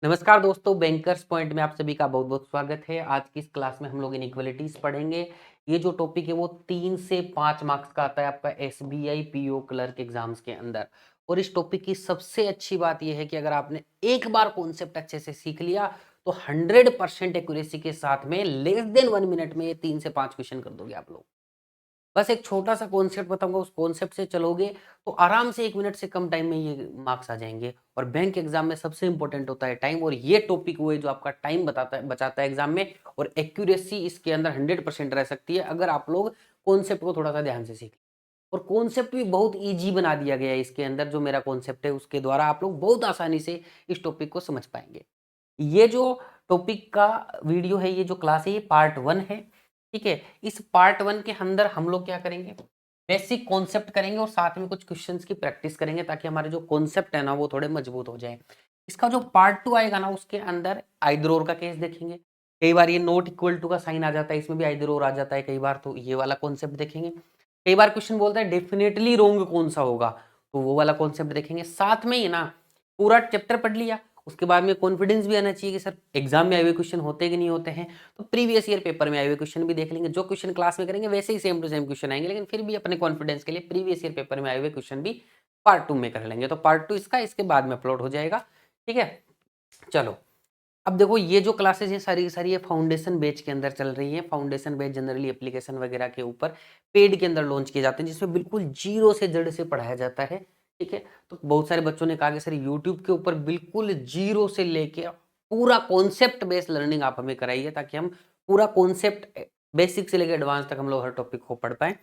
नमस्कार दोस्तों, bankers point में आप सभी का बहुत बहुत स्वागत है। आज की इस क्लास में हम लोग इनइक्वालिटीज पढ़ेंगे। ये जो टॉपिक है वो 3 से 5 मार्क्स का आता है आपका एसबीआई पीओ क्लर्क एग्जाम्स के अंदर। और इस टॉपिक की सबसे अच्छी बात यह है कि अगर आपने एक बार कॉन्सेप्ट अच्छे से सीख लिया तो 100% एक्यूरेसी के साथ में लेस देन 1 मिनट में ये 3 से 5 क्वेश्चन कर दोगे आप लोग। बस एक छोटा सा कॉन्सेप्ट बताऊंगा, उस कॉन्सेप्ट से चलोगे तो आराम से 1 मिनट से कम टाइम में ये मार्क्स आ जाएंगे। और बैंक एग्जाम में सबसे इंपॉर्टेंट होता है टाइम, और ये टॉपिक वो है जो आपका टाइम बचाता है एग्जाम में। और एक्यूरेसी इसके अंदर 100% रह सकती है अगर आप लोग कॉन्सेप्ट को थोड़ा सा ध्यान से सीख। और कॉन्सेप्ट भी बहुत ईजी बना दिया गया है इसके अंदर। जो मेरा कॉन्सेप्ट है उसके द्वारा आप लोग बहुत आसानी से इस टॉपिक को समझ पाएंगे। ये जो टॉपिक का वीडियो है, ये जो क्लास है, ये पार्ट 1 है। ठीक है, इस पार्ट 1 के अंदर हम लोग क्या करेंगे, बेसिक कॉन्सेप्ट करेंगे और साथ में कुछ क्वेश्चंस की प्रैक्टिस करेंगे ताकि हमारे जो कॉन्सेप्ट है ना वो थोड़े मजबूत हो जाए। इसका जो पार्ट 2 आएगा ना उसके अंदर आइदर और का केस देखेंगे। कई बार ये नॉट इक्वल टू का साइन आ जाता है, इसमें भी आइदर और आ जाता है कई बार, तो ये वाला कॉन्सेप्ट देखेंगे। कई बार क्वेश्चन बोलता है डेफिनेटली रोंग कौन सा होगा, तो वो वाला कॉन्सेप्ट देखेंगे। साथ में ही ना पूरा चैप्टर पढ़ लिया, उसके बाद में कॉन्फिडेंस भी आना चाहिए कि सर एग्जाम में आए हुए क्वेश्चन होते कि नहीं होते हैं। तो प्रीवियस ईयर पेपर में आए हुए क्वेश्चन भी देख लेंगे। जो क्वेश्चन क्लास में करेंगे वैसे ही सेम टू सेम क्वेश्चन आएंगे, लेकिन फिर भी अपने कॉन्फिडेंस के लिए प्रीवियस ईयर पेपर में आए हुए क्वेश्चन भी पार्ट 2 में कर लेंगे। तो पार्ट 2 इसके बाद में अपलोड हो जाएगा। ठीक है, चलो अब देखो, ये जो क्लासेस हैं सारी की सारी ये फाउंडेशन बैच के अंदर चल रही हैं। फाउंडेशन बैच जनरली एप्लीकेशन वगैरह के ऊपर पेड के अंदर लॉन्च किए जाते हैं, जिसमें बिल्कुल जीरो से जड़ से पढ़ाया जाता है। ठीक है, तो बहुत सारे बच्चों ने कहा कि सर यूट्यूब के ऊपर बिल्कुल जीरो से लेके पूरा कॉन्सेप्ट बेस्ड लर्निंग आप हमें कराइए, ताकि हम पूरा कॉन्सेप्ट बेसिक से लेकर एडवांस तक हम लोग हर टॉपिक को पढ़ पाए।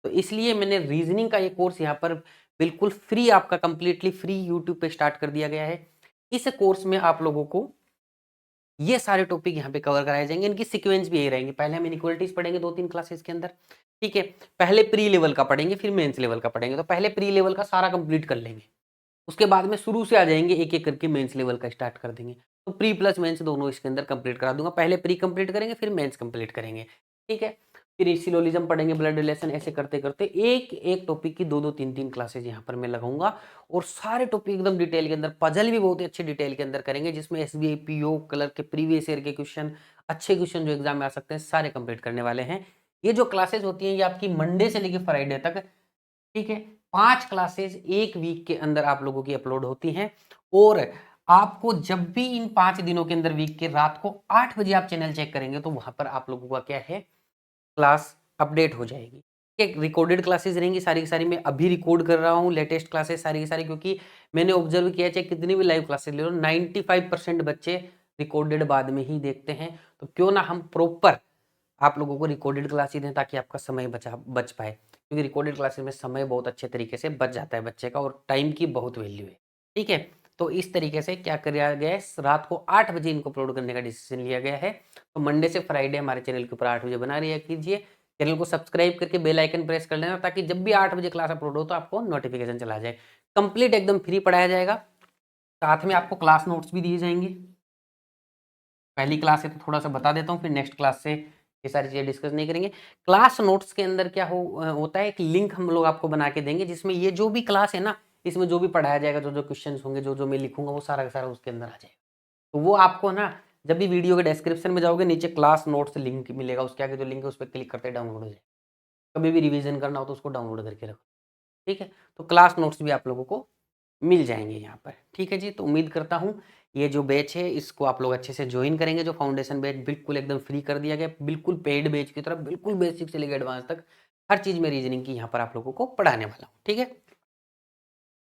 तो इसलिए मैंने रीजनिंग का ये कोर्स यहाँ पर बिल्कुल फ्री, आपका कंप्लीटली फ्री यूट्यूब पे स्टार्ट कर दिया गया है। इस कोर्स में आप लोगों को ये सारे टॉपिक यहाँ पे कवर कराए जाएंगे। इनकी सीक्वेंस भी यही रहेंगे। पहले हम इनइक्वालिटीज पढ़ेंगे 2-3 क्लासेस के अंदर। ठीक है, पहले प्री लेवल का पढ़ेंगे, फिर मेंस लेवल का पढ़ेंगे। तो पहले प्री लेवल का सारा कंप्लीट कर लेंगे, उसके बाद में शुरू से आ जाएंगे, एक एक करके मेंस लेवल का स्टार्ट कर देंगे। तो प्री प्लस मेंस दोनों इसके अंदर कंप्लीट करा दूंगा। पहले प्री कंप्लीट करेंगे, फिर मेंस कंप्लीट करेंगे। ठीक है, फिर सिलोलिज्म पढ़ेंगे, ब्लड रिलेशन, ऐसे करते करते एक एक टॉपिक की 2-2 3-3 क्लासेज यहाँ पर मैं लगाऊंगा। और सारे टॉपिक एकदम डिटेल के अंदर, पजल भी बहुत ही अच्छे डिटेल के अंदर करेंगे, जिसमें एसबीआई पीओ क्लर्क के प्रीवियस ईयर के क्वेश्चन, अच्छे क्वेश्चन जो एग्जाम में आ सकते हैं, सारे कंप्लीट करने वाले हैं। ये जो क्लासेज होती हैं ये आपकी मंडे से लेकर फ्राइडे तक, ठीक है, 5 क्लासेस एक वीक के अंदर आप लोगों की अपलोड होती हैं। और आपको जब भी इन 5 दिनों के अंदर वीक के रात को 8 बजे आप चैनल चेक करेंगे तो वहां पर आप लोगों का क्या है, क्लास अपडेट हो जाएगी। एक रिकॉर्डेड क्लासेस रहेंगी सारी की सारी। मैं अभी रिकॉर्ड कर रहा हूँ लेटेस्ट क्लासेस सारी की सारी, क्योंकि मैंने ऑब्जर्व किया चाहे कितनी भी लाइव क्लासेस ले लो, 95% बच्चे रिकॉर्डेड बाद में ही देखते हैं। तो क्यों ना हम प्रॉपर आप लोगों को रिकॉर्डेड क्लासेस दें, ताकि आपका समय बच पाए। क्योंकि रिकॉर्डेड क्लासेस में समय बहुत अच्छे तरीके से बच जाता है बच्चे का, और टाइम की बहुत वैल्यू है। ठीक है, तो इस तरीके से क्या किया गया है, रात को 8 बजे इनको अपलोड करने का डिसीजन लिया गया है। तो मंडे से फ्राइडे हमारे चैनल के ऊपर 8 बजे बना रही कीजिए। चैनल को सब्सक्राइब करके बेल आइकन प्रेस कर लेना, ताकि जब भी 8 बजे क्लास अपलोड हो तो आपको नोटिफिकेशन चला जाए। कंप्लीट एकदम फ्री पढ़ाया जाएगा। साथ में आपको क्लास नोट्स भी दिए जाएंगे। पहली क्लास है तो थोड़ा सा बता देता हूँ, फिर नेक्स्ट क्लास से ये सारी चीजें डिस्कस नहीं करेंगे। क्लास नोट्स के अंदर क्या होता है, एक लिंक हम लोग आपको बना के देंगे, जिसमें ये जो भी क्लास है ना, इसमें जो भी पढ़ाया जाएगा, जो जो क्वेश्चन होंगे, जो जो मैं लिखूंगा, वो सारा का सारा उसके अंदर आ जाएगा। तो वो आपको ना, जब भी वीडियो के डिस्क्रिप्शन में जाओगे, नीचे क्लास नोट्स लिंक मिलेगा, उसके आगे जो लिंक है उस पर क्लिक करते डाउनलोड हो जाए। कभी भी रिवीजन करना हो तो उसको डाउनलोड करके रखो। ठीक है, तो क्लास नोट्स भी आप लोगों को मिल जाएंगे यहाँ पर। ठीक है जी, तो उम्मीद करता हूँ ये जो बैच है इसको आप लोग अच्छे से ज्वाइन करेंगे। जो फाउंडेशन बैच बिल्कुल एकदम फ्री कर दिया गया, बिल्कुल पेड बैच की तरफ, बिल्कुल बेसिक से लेकर एडवांस तक हर चीज में रीजनिंग की यहाँ पर आप लोगों को पढ़ाने वाला हूँ। ठीक है,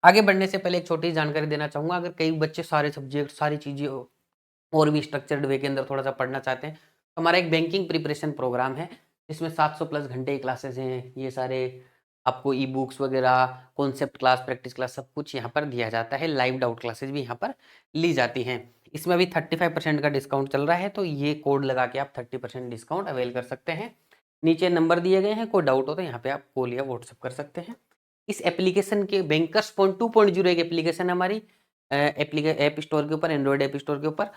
आगे बढ़ने से पहले एक छोटी जानकारी देना चाहूंगा। अगर कई बच्चे सारे सब्जेक्ट सारी चीजें और भी स्ट्रक्चर्ड वे के अंदर थोड़ा सा पढ़ना चाहते हैं, तो हमारा एक बैंकिंग प्रिपरेशन प्रोग्राम है, जिसमें 700 प्लस घंटे की क्लासेस हैं। ये सारे आपको ई बुक्स वगैरह, कॉन्सेप्ट क्लास, प्रैक्टिस क्लास, सब कुछ यहाँ पर दिया जाता है। लाइव डाउट क्लासेस भी यहाँ पर ली जाती हैं। इसमें अभी 35% का डिस्काउंट चल रहा है, तो ये कोड लगा के आप 30% डिस्काउंट अवेल कर सकते हैं। नीचे नंबर दिए गए हैं, कोई डाउट हो तो यहाँ पे आप कॉल या व्हाट्सअप कर सकते हैं। इस एप्लीकेशन के बैंकर्स पॉइंट 2.0 एक एप्लीकेशन है हमारी ऐप स्टोर के ऊपर, एंड्रॉइड ऐप स्टोर के ऊपर।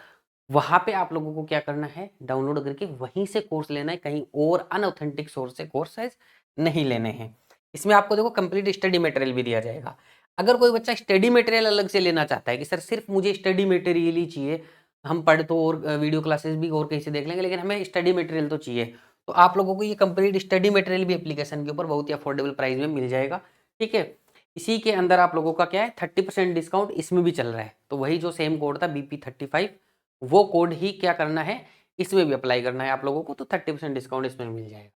वहां पे आप लोगों को क्या करना है, डाउनलोड करके वहीं से कोर्स लेना है, कहीं और अनऑथेंटिक सोर्स से कोर्सेज नहीं लेने हैं। इसमें आपको देखो कंप्लीट स्टडी मटेरियल भी दिया जाएगा। अगर कोई बच्चा स्टडी मटेरियल अलग से लेना चाहता है कि सर सिर्फ मुझे स्टडी मटेरियल ही चाहिए, हम पढ़ तो और वीडियो क्लासेस भी और कहीं से देख लेंगे, लेकिन हमें स्टडी मटेरियल तो चाहिए। तो आप लोगों को ये कंप्लीट स्टडी मटेरियल भी एप्लीकेशन के ऊपर बहुत ही अफोर्डेबल प्राइस में मिल जाएगा। ठीक है, इसी के अंदर आप लोगों का क्या है 30% डिस्काउंट इसमें भी चल रहा है। तो वही जो सेम कोड था BP35, वो कोड ही क्या करना है, इसमें भी अप्लाई करना है आप लोगों को, तो 30% डिस्काउंट इसमें मिल जाएगा।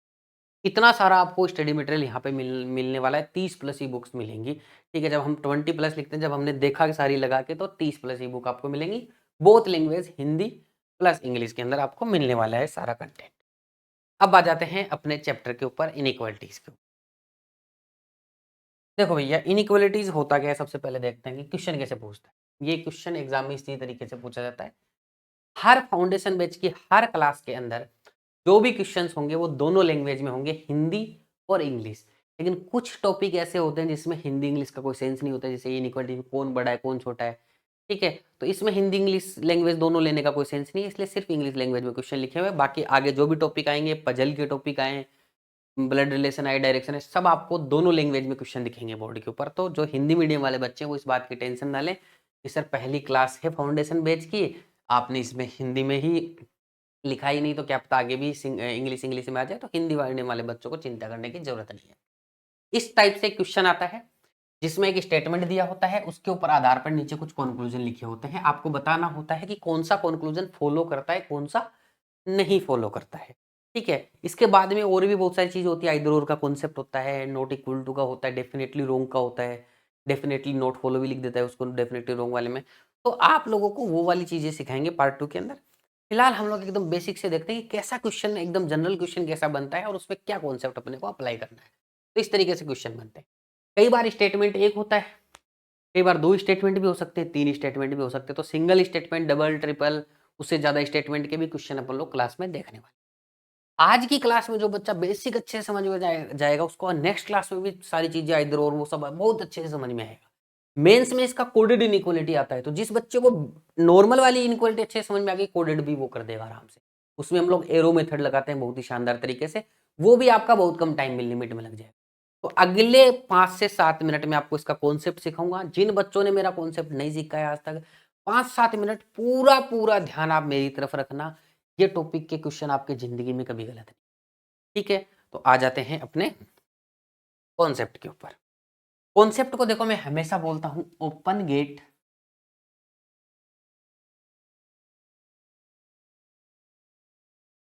इतना सारा आपको स्टडी मटेरियल यहाँ पे मिलने वाला है। 30+ ई बुक्स मिलेंगी। ठीक है, जब हम 20+ लिखते हैं, जब हमने देखा कि सारी लगा के, तो 30+ ई बुक आपको मिलेंगी। Both language Hindi plus English के अंदर आपको मिलने वाला है सारा कंटेंट। अब आ जाते हैं अपने चैप्टर के ऊपर, इनइक्वालिटीज के ऊपर। देखो भैया, इनइक्वालिटीज होता क्या है, सबसे पहले देखते हैं कि क्वेश्चन कैसे पूछता है। ये क्वेश्चन एग्जाम में इसी तरीके से पूछा जाता है। हर फाउंडेशन बैच की हर क्लास के अंदर जो भी क्वेश्चंस होंगे वो दोनों लैंग्वेज में होंगे, हिंदी और इंग्लिश। लेकिन कुछ टॉपिक ऐसे होते हैं जिसमें हिंदी इंग्लिश का कोई सेंस नहीं होता, जैसे इनइक्वालिटी कौन बड़ा है कौन छोटा है। ठीक है, तो इसमें हिंदी इंग्लिश लैंग्वेज दोनों लेने का कोई सेंस नहीं है, इसलिए सिर्फ इंग्लिश लैंग्वेज में क्वेश्चन लिखे हुए हैं। बाकी आगे जो भी टॉपिक आएंगे, पजल के टॉपिक आए, ब्लड रिलेशन, आई डायरेक्शन है, सब आपको दोनों लैंग्वेज में क्वेश्चन दिखेंगे बोर्ड के ऊपर। तो जो हिंदी मीडियम वाले बच्चे हैं वो इस बात की टेंशन ना लें कि सर पहली क्लास है फाउंडेशन बैच की, आपने इसमें हिंदी में ही लिखा ही नहीं, तो क्या पता आगे भी इंग्लिश में आ जाए। तो हिंदी मीडियम वाले बच्चों को चिंता करने की जरूरत नहीं है। इस टाइप से क्वेश्चन आता है जिसमें एक स्टेटमेंट दिया होता है, उसके ऊपर आधार पर नीचे कुछ कंक्लूजन लिखे होते हैं। आपको बताना होता है कि कौन सा कंक्लूजन फॉलो करता है, कौन सा नहीं फॉलो करता है। ठीक है, इसके बाद में और भी बहुत सारी चीज होती है। आइदर और का कॉन्सेप्ट होता है, नॉट इक्वल टू का होता है, डेफिनेटली रोंग का होता है, डेफिनेटली नॉट फॉलो भी लिख देता है उसको डेफिनेटली रोंग वाले में। तो आप लोगों को वो वाली चीजें सिखाएंगे पार्ट 2 के अंदर। फिलहाल हम लोग एकदम बेसिक से देखते हैं कि कैसा क्वेश्चन, एकदम जनरल क्वेश्चन कैसा बनता है और उसमें क्या कॉन्सेप्ट अपने को अप्लाई करना है। तो इस तरीके से क्वेश्चन बनते हैं। कई बार स्टेटमेंट एक होता है, कई बार 2 स्टेटमेंट भी हो सकते हैं, 3 स्टेटमेंट भी हो सकते हैं। तो सिंगल स्टेटमेंट, डबल, ट्रिपल, उससे ज्यादा स्टेटमेंट के भी क्वेश्चन अपन लोग क्लास में देखने वाले। आज की क्लास में जो बच्चा बेसिक अच्छे से समझ में जाएगा उसको नेक्स्ट क्लास में भी सारी चीजें इधर और वो सब बहुत अच्छे से समझ में आएगा। मेंस में इसका कोडेड इनइक्वालिटी आता है, तो जिस बच्चे को नॉर्मल वाली इनइक्वालिटी अच्छे से समझ में आ गई, कोडेड भी वो कर देगा आराम से। उसमें हम लोग एरो मेथड लगाते हैं बहुत ही शानदार तरीके से, वो भी आपका बहुत कम टाइम में लिमिट में लग जाएगा। तो अगले 5 से 7 मिनट में आपको इसका कॉन्सेप्ट सिखाऊंगा। जिन बच्चों ने मेरा कॉन्सेप्ट नहीं सीखा है आज तक, 5-7 मिनट पूरा पूरा ध्यान आप मेरी तरफ रखना। ये टॉपिक के क्वेश्चन आपके जिंदगी में कभी गलत नहीं। ठीक है, तो आ जाते हैं अपने कॉन्सेप्ट के ऊपर। कॉन्सेप्ट को देखो, मैं हमेशा बोलता हूं open gate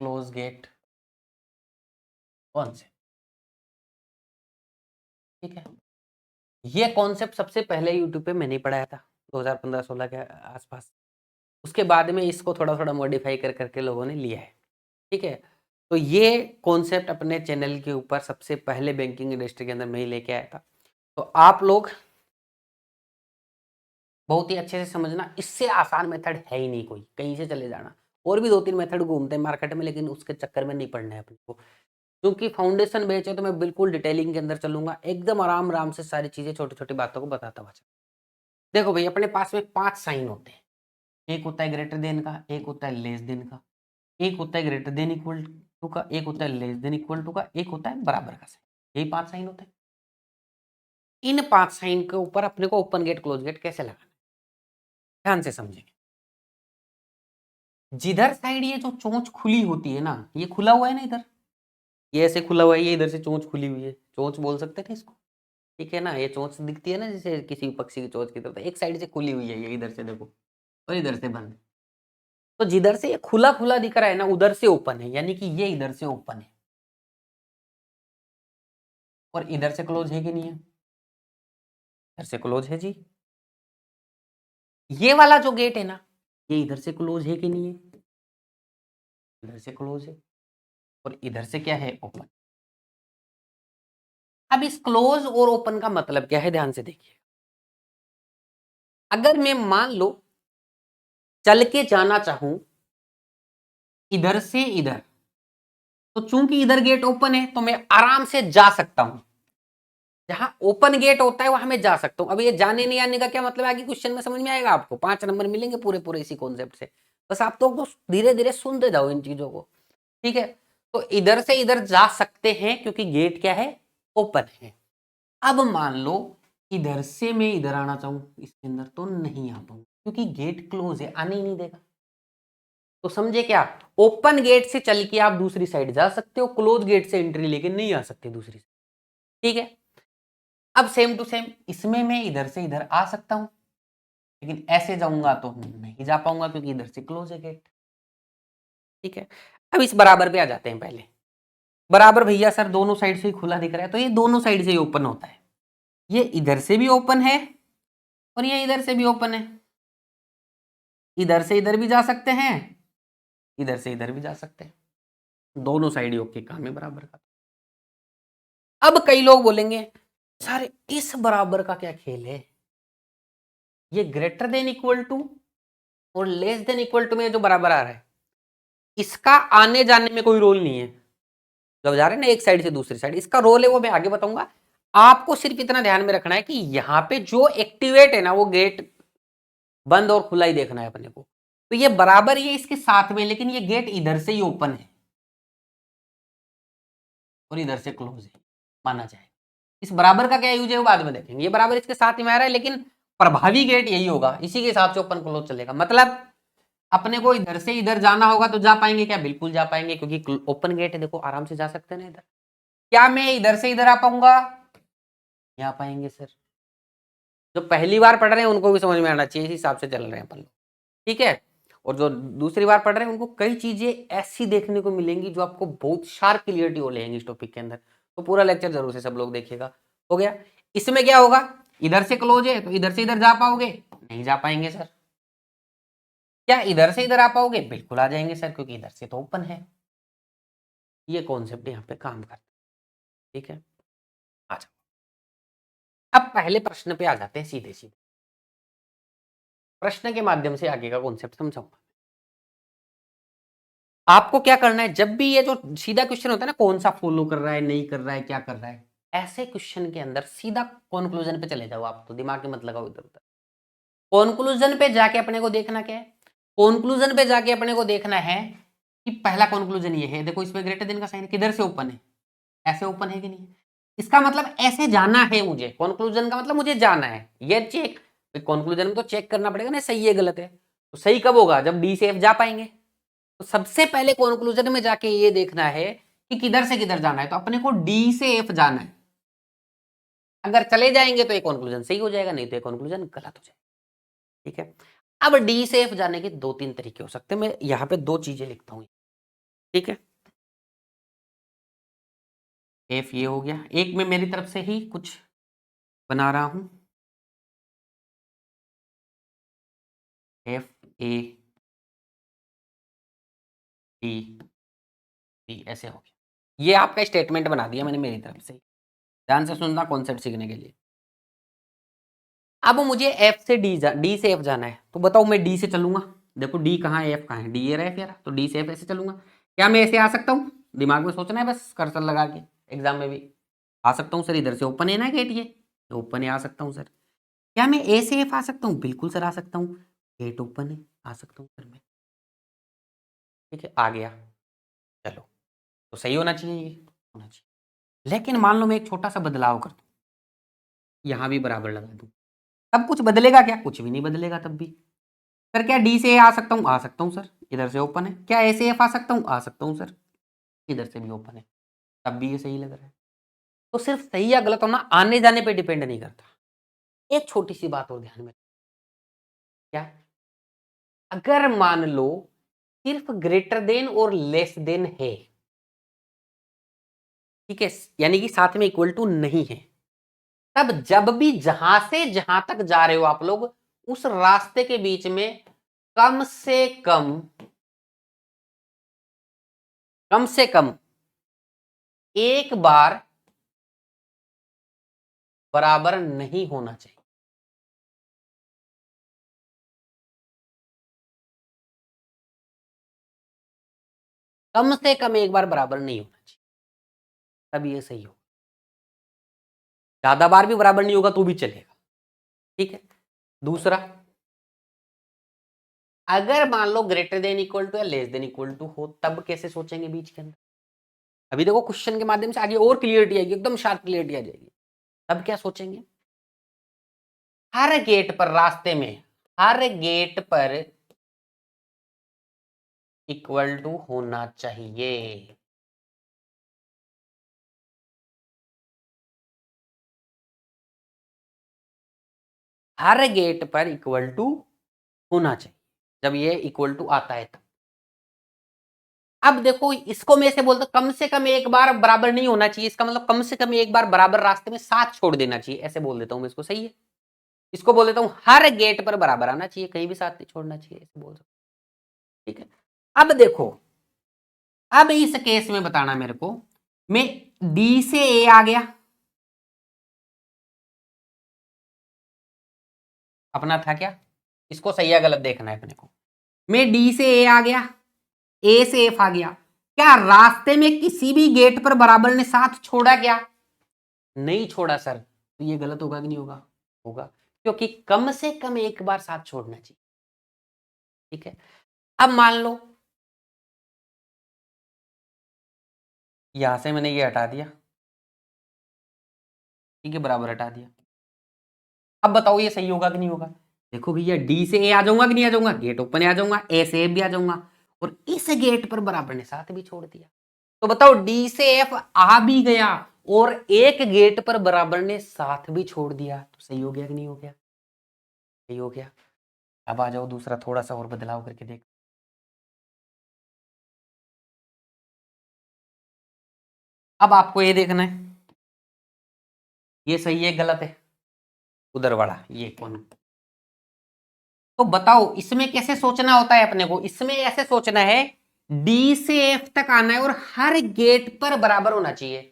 close gate concept. ठीक है, ये कॉन्सेप्ट सबसे पहले यूट्यूब पे मैंने पढ़ाया था 2015-16 के आसपास। उसके बाद में इसको थोड़ा थोड़ा मॉडिफाई कर करके लोगों ने लिया है। ठीक है, तो ये कॉन्सेप्ट अपने चैनल के ऊपर सबसे पहले बैंकिंग इंडस्ट्री के अंदर मैं ही लेके आया था। तो आप लोग बहुत ही अच्छे से समझना, इससे आसान मेथड है ही नहीं कोई, कहीं से चले जाना। और भी 2-3 मेथड घूमते हैं मार्केट में, लेकिन उसके चक्कर में नहीं पड़ना है अपने को। क्योंकि फाउंडेशन बेच है तो मैं बिल्कुल डिटेलिंग के अंदर चलूंगा, एकदम आराम आराम से सारी चीजें छोटी छोटी बातों को बताता हुआ चल। देखो भाई, अपने पास में 5 साइन होते हैं। एक होता है ग्रेटर देन का, एक होता है लेस देन का, एक होता है ग्रेटर देन इक्वल टू का, एक होता है लेस देन इक्वल टू का, एक होता है बराबर का साइन। यही 5 साइन होते हैं। इन 5 साइन के ऊपर अपने को ओपन गेट क्लोज गेट कैसे लगाना है, ध्यान से समझेंगे। जिधर साइड ये जो चोंच खुली होती है ना, ये खुला हुआ है ना इधर, ये ऐसे खुला हुआ है, ये इधर से चोंच खुली हुई है, चोंच बोल सकते थे इसको। ठीक है ना, ये चोंच दिखती है ना जैसे किसी पक्षी की चोंच की तरह, एक साइड से खुली हुई है ये, इधर से देखो, और इधर से बंद। तो जिधर से ये खुला खुला दिख रहा है ना, उधर से ओपन है, यानी कि ये इधर से ओपन है। और इधर से क्लोज है कि नहीं है, इधर से क्लोज है जी। ये वाला जो गेट है ना, ये इधर से क्लोज है कि नहीं है, इधर से क्लोज है। और इधर से क्या है, ओपन। अब इस क्लोज और ओपन का मतलब क्या है, ध्यान से देखिए। अगर मैं मान लो चल के जाना चाहूं इधर से इधर, तो चूंकि इधर गेट ओपन है तो मैं आराम से जा सकता हूं। जहां ओपन गेट होता है वहां मैं जा सकता हूं। अब ये जाने नहीं आने का क्या मतलब है, आगे क्वेश्चन में समझ में आएगा आपको, 5 नंबर मिलेंगे पूरे पूरे इसी कॉन्सेप्ट से। बस आप तो धीरे धीरे सुनते जाओ इन चीजों को। ठीक है, तो इधर से इधर जा सकते हैं क्योंकि गेट क्या है, ओपन है। अब मान लो इधर से मैं इधर आना चाहूं इसके अंदर, तो नहीं आ पाऊंगा क्योंकि गेट क्लोज है, आने ही नहीं देगा। तो समझे क्या, ओपन गेट से चल के आप दूसरी साइड जा सकते हो, क्लोज गेट से एंट्री लेके नहीं आ सकते दूसरी साइड। ठीक है, अब सेम टू सेम इसमें मैं इधर से इधर आ सकता हूं, लेकिन ऐसे जाऊंगा तो नहीं जा पाऊंगा क्योंकि इधर से क्लोज है गेट। ठीक है, अब इस बराबर पे आ जाते हैं। पहले बराबर भैया सर दोनों साइड से ही खुला दिख रहा है, तो ये दोनों साइड से ही ओपन होता है। ये इधर से भी ओपन है और ये इधर से भी ओपन है। इधर से इधर भी जा सकते हैं, इधर से इधर भी जा सकते हैं, दोनों साइड योग के काम है बराबर का। अब कई लोग बोलेंगे सर इस बराबर का क्या खेल है, ये ग्रेटर देन इक्वल टू और लेस देन इक्वल टू में जो बराबर आ रहा है, इसका आने जाने में कोई रोल नहीं है। जब जा रहे हैं ना एक साइड से दूसरी साइड, इसका रोल है वो मैं आगे बताऊंगा। आपको सिर्फ इतना ध्यान में रखना है कि यहां पे जो एक्टिवेट है ना वो गेट बंद और खुला ही देखना है अपने को। तो ये बराबर ही है इसके साथ में, लेकिन ये गेट इधर से ही ओपन है और इधर से क्लोज है माना जाए। इस बराबर का क्या यूज है वो बाद में देखेंगे। ये बराबर इसके साथ ही में आ रहा है, लेकिन प्रभावी गेट यही होगा, इसी के हिसाब से ओपन क्लोज चलेगा। मतलब अपने को इधर से इधर जाना होगा तो जा पाएंगे क्या, बिल्कुल जा पाएंगे, क्योंकि ओपन गेट है, देखो आराम से जा सकते हैं ना इधर। क्या मैं इधर से इधर आ पाऊंगा, आ पाएंगे सर। जो पहली बार पढ़ रहे हैं उनको भी समझ में आना चाहिए, इस हिसाब से चल रहे हैं अपन लोग। ठीक है, और जो दूसरी बार पढ़ रहे हैं उनको कई चीजें ऐसी देखने को मिलेंगी जो आपको बहुत शार्प क्लियरिटी हो लेंगी इस टॉपिक के अंदर। तो पूरा लेक्चर जरूर से सब लोग देखिएगा। हो गया, इसमें क्या होगा, इधर से क्लोज है तो इधर से इधर जा पाओगे, नहीं जा पाएंगे सर। क्या इधर से इधर आ पाओगे, बिल्कुल आ जाएंगे सर, क्योंकि इधर से तो ओपन है। ये कॉन्सेप्ट यहाँ पे काम करता है। ठीक है, आ जाओ अब पहले प्रश्न पे आ जाते हैं सीधे सीधे। प्रश्न के माध्यम से आगे का कॉन्सेप्ट समझाऊंगा। आपको क्या करना है, जब भी ये जो सीधा क्वेश्चन होता है ना, कौन सा फॉलो कर रहा है नहीं कर रहा है क्या कर रहा है, ऐसे क्वेश्चन के अंदर सीधा कंक्लूजन पे चले जाओ। आप तो दिमाग में मत लगाओ इधर उधर। कंक्लूजन पे जाके अपने को देखना क्या है, कंक्लूजन पे जाके अपने को देखना है कि पहला कंक्लूजन ये है, देखो इसमें ग्रेटर देन का साइन किधर से ओपन है, ऐसे ओपन है कि नहीं। इसका मतलब ऐसे जाना है मुझे, कंक्लूजन का मतलब मुझे जाना है। ये चेक, कंक्लूजन में तो चेक करना पड़ेगा ना सही है गलत है। तो सही कब होगा, जब डी से एफ जा पाएंगे। तो सबसे पहले कंक्लूजन में जाके ये देखना है कि किधर से किधर जाना है, तो अपने को डी से एफ जाना है। अगर चले जाएंगे तो ये कंक्लूजन सही हो जाएगा, नहीं तो ये कंक्लूजन गलत हो जाएगा। ठीक है, अब डी से एफ जाने के दो तीन तरीके हो सकते हैं, मैं यहां पे दो चीजें लिखता हूं। ठीक है, एफ ये हो गया, एक में मेरी तरफ से ही कुछ बना रहा हूं, एफ ए डी बी ऐसे हो गया। ये आपका स्टेटमेंट बना दिया मैंने मेरी तरफ से। ध्यान से सुनना कॉन्सेप्ट सीखने के लिए। अब मुझे एफ से डी से एफ जाना है, तो बताओ मैं डी से चलूंगा, देखो डी कहाँ है एफ कहाँ है, डी ये रहा है, तो डी से एफ ऐसे चलूंगा। क्या मैं ऐसे आ सकता हूँ, दिमाग में सोचना है बस कर्सर लगा के, एग्जाम में भी आ सकता हूँ सर, इधर से ओपन है ना गेट, ये ओपन है आ सकता हूँ सर। क्या मैं ए से एफ आ सकता हूँ, बिल्कुल सर आ सकता हूँ, गेट ओपन है आ सकता हूँ सर मैं। ठीक है, आ गया, चलो तो सही होना चाहिए, ये होना चाहिए। लेकिन मान लो मैं एक छोटा सा बदलाव कर दूं, यहां भी बराबर लगा दूं, तब कुछ बदलेगा क्या, कुछ भी नहीं बदलेगा तब भी। सर क्या डी से ए आ सकता हूँ, आ सकता हूँ सर, इधर से ओपन है। क्या ए से एफ आ सकता हूँ, आ सकता हूँ सर, इधर से भी ओपन है, तब भी ये सही लग रहा है। तो सिर्फ सही या गलत होना आने जाने पे डिपेंड नहीं करता। एक छोटी सी बात और ध्यान में, क्या अगर मान लो सिर्फ ग्रेटर देन और लेस देन है, ठीक है, यानी कि साथ में इक्वल टू नहीं है, तब जब भी जहां से जहां तक जा रहे हो आप लोग, उस रास्ते के बीच में कम से कम एक बार बराबर नहीं होना चाहिए। कम से कम एक बार बराबर नहीं होना चाहिए, तब ये सही हो। ज्यादा बार भी बराबर नहीं होगा तो भी चलेगा। ठीक है, दूसरा, अगर मान लो ग्रेटर देन इक्वल टू या लेस देन इक्वल टू हो, तब कैसे सोचेंगे बीच के अंदर। अभी देखो क्वेश्चन के माध्यम से आगे और क्लियरिटी आएगी, एकदम शार्प क्लियरिटी आ जाएगी। तब क्या सोचेंगे, हर गेट पर रास्ते में, हर गेट पर इक्वल टू होना चाहिए। हर गेट पर इक्वल टू होना चाहिए जब ये इक्वल टू आता है तब। अब देखो इसको मैं ऐसे बोलता कम से कम एक बार बराबर नहीं होना चाहिए, इसका मतलब कम से कम एक बार बराबर रास्ते में साथ छोड़ देना चाहिए, ऐसे बोल देता हूं मैं इसको। सही है, इसको बोल देता हूं हर गेट पर बराबर आना चाहिए, कहीं भी साथ नहीं छोड़ना चाहिए, ऐसे बोल सकते। ठीक है, अब देखो, अब इस केस में बताना मेरे को, मैं डी से ए आ गया, अपना था क्या, इसको सही या गलत देखना है अपने को। मैं डी से ए आ गया, ए से एफ आ गया, क्या रास्ते में किसी भी गेट पर बराबर ने साथ छोड़ा क्या? नहीं छोड़ा सर, तो ये गलत होगा कि नहीं होगा? होगा, क्योंकि कम से कम एक बार साथ छोड़ना चाहिए। ठीक है, अब मान लो यहां से मैंने ये हटा दिया, ठीक है, बराबर हटा दिया। अब बताओ ये सही होगा कि नहीं होगा? देखो भैया, डी से ए आ जाऊंगा कि नहीं आ जाऊंगा, गेट ओपन आ जाऊंगा, ए से एफ भी आ जाऊंगा, और इस गेट पर बराबर ने साथ भी छोड़ दिया। तो बताओ डी से एफ आ भी गया और एक गेट पर बराबर ने साथ भी छोड़ दिया, तो सही हो गया कि नहीं हो गया? सही हो गया। अब आ जाओ दूसरा, थोड़ा सा और बदलाव करके देख। अब आपको ये देखना है ये सही है गलत है, उधर वाला ये कौन। तो बताओ इसमें कैसे सोचना होता है अपने को, इसमें ऐसे सोचना है डी से एफ तक आना है और हर गेट पर बराबर होना चाहिए।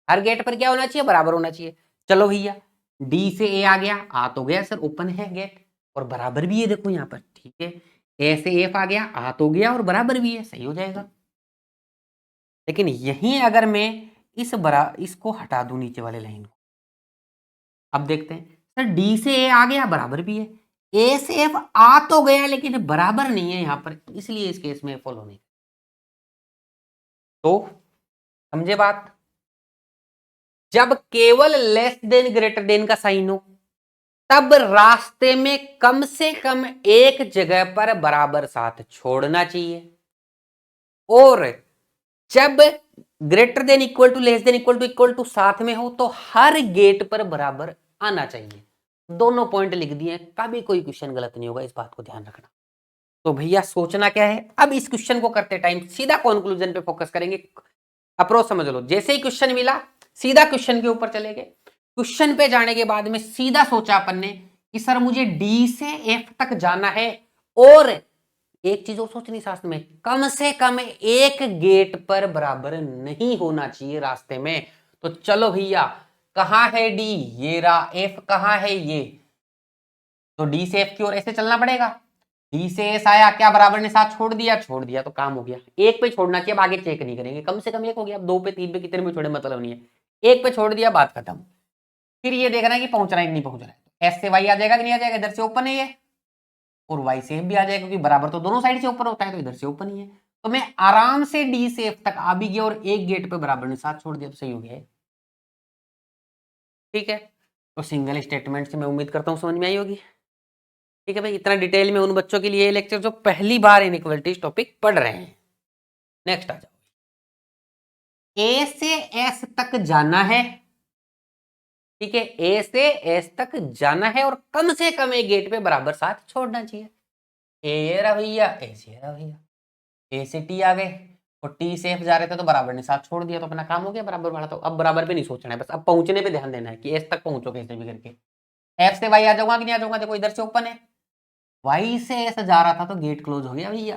हर गेट पर क्या होना चाहिए? बराबर होना चाहिए। चलो भैया, डी से ए आ गया, आ तो गया सर, ओपन है गेट, और बराबर भी है, देखो यहां पर, ठीक है। ए से एफ आ गया, आ तो गया और बराबर भी है, सही हो जाएगा। लेकिन यहीं अगर मैं इसको हटा दूं नीचे वाले लाइन को, अब देखते हैं सर, डी से ए आ गया, बराबर भी है, ए से एफ आ तो गया लेकिन बराबर नहीं है यहां पर, इसलिए इस केस में फॉलो नहीं। तो समझे बात? जब केवल लेस देन ग्रेटर देन का साइन हो तब रास्ते में कम से कम एक जगह पर बराबर साथ छोड़ना चाहिए, और जब greater than equal to, less than equal to साथ में हो तो हर गेट पर बराबर आना चाहिए। दोनों पॉइंट लिख दिए, कभी कोई क्वेश्चन गलत नहीं होगा, इस बात को ध्यान रखना। तो भैया सोचना क्या है, अब इस क्वेश्चन को करते टाइम सीधा कंक्लूजन पे फोकस करेंगे। अप्रोच समझ लो, जैसे ही क्वेश्चन मिला सीधा क्वेश्चन के ऊपर चले गए। क्वेश्चन पे जाने के बाद में सीधा सोचा अपन ने कि सर मुझे डी से एफ तक जाना है, और एक चीज और सोचनी साथ में, कम से कम एक गेट पर बराबर नहीं होना चाहिए रास्ते में। तो चलो भैया, कहां है डी, ये रहा, एफ कहां है ये, तो डी से एफ की ओर ऐसे चलना पड़ेगा। डी से एस आया, क्या बराबर ने साथ छोड़ दिया? छोड़ दिया, तो काम हो गया। एक पे छोड़ना चाहिए, अब आगे चेक नहीं करेंगे, कम से कम एक हो गया, अब दो पे, तीन पे, कितने पे छोड़े मतलब नहीं है, एक पे छोड़ दिया, बात खत्म। फिर ये देखना है कि पहुंच रहा है कि नहीं पहुंच रहा है। एस से वाई आ जाएगा कि नहीं आ जाएगा, इधर से ओपन है ये, और वाई से एफ भी आ जाएगा, क्योंकि बराबर तो दोनों साइड से ऊपर होता है, तो इधर से ओपन ही है। तो मैं आराम से डी से एफ तक आ भी गया और एक गेट पे बराबर ने साथ छोड़ दिया, तो सही हो गया। ठीक है, तो सिंगल स्टेटमेंट से मैं उम्मीद करता हूं समझ में आई होगी। ठीक है भाई, इतना डिटेल में उन बच्चों के लिए लेक्चर जो पहली बार इनइक्वालिटीज टॉपिक पढ़ रहे हैं। नेक्स्ट आ जाओ, ए से एस तक जाना है, ठीक है, ए से एस तक जाना है और कम से कम एक गेट पे बराबर साथ छोड़ना चाहिए। ए रहा भैया, ए से रहा भैया, ए से टी आ गए और टी से एफ जा रहे थे, तो बराबर ने साथ छोड़ दिया, तो अपना काम हो गया बराबर वाला। तो अब बराबर पे नहीं सोचना है, बस अब पहुंचने पे ध्यान देना है कि एस तक पहुंचो कैसे भी करके। एफ से वाई आ जाऊंगा कि नहीं आ जाऊंगा, देखो इधर से ओपन है, वाई से एस जा रहा था तो गेट क्लोज हो गया भैया,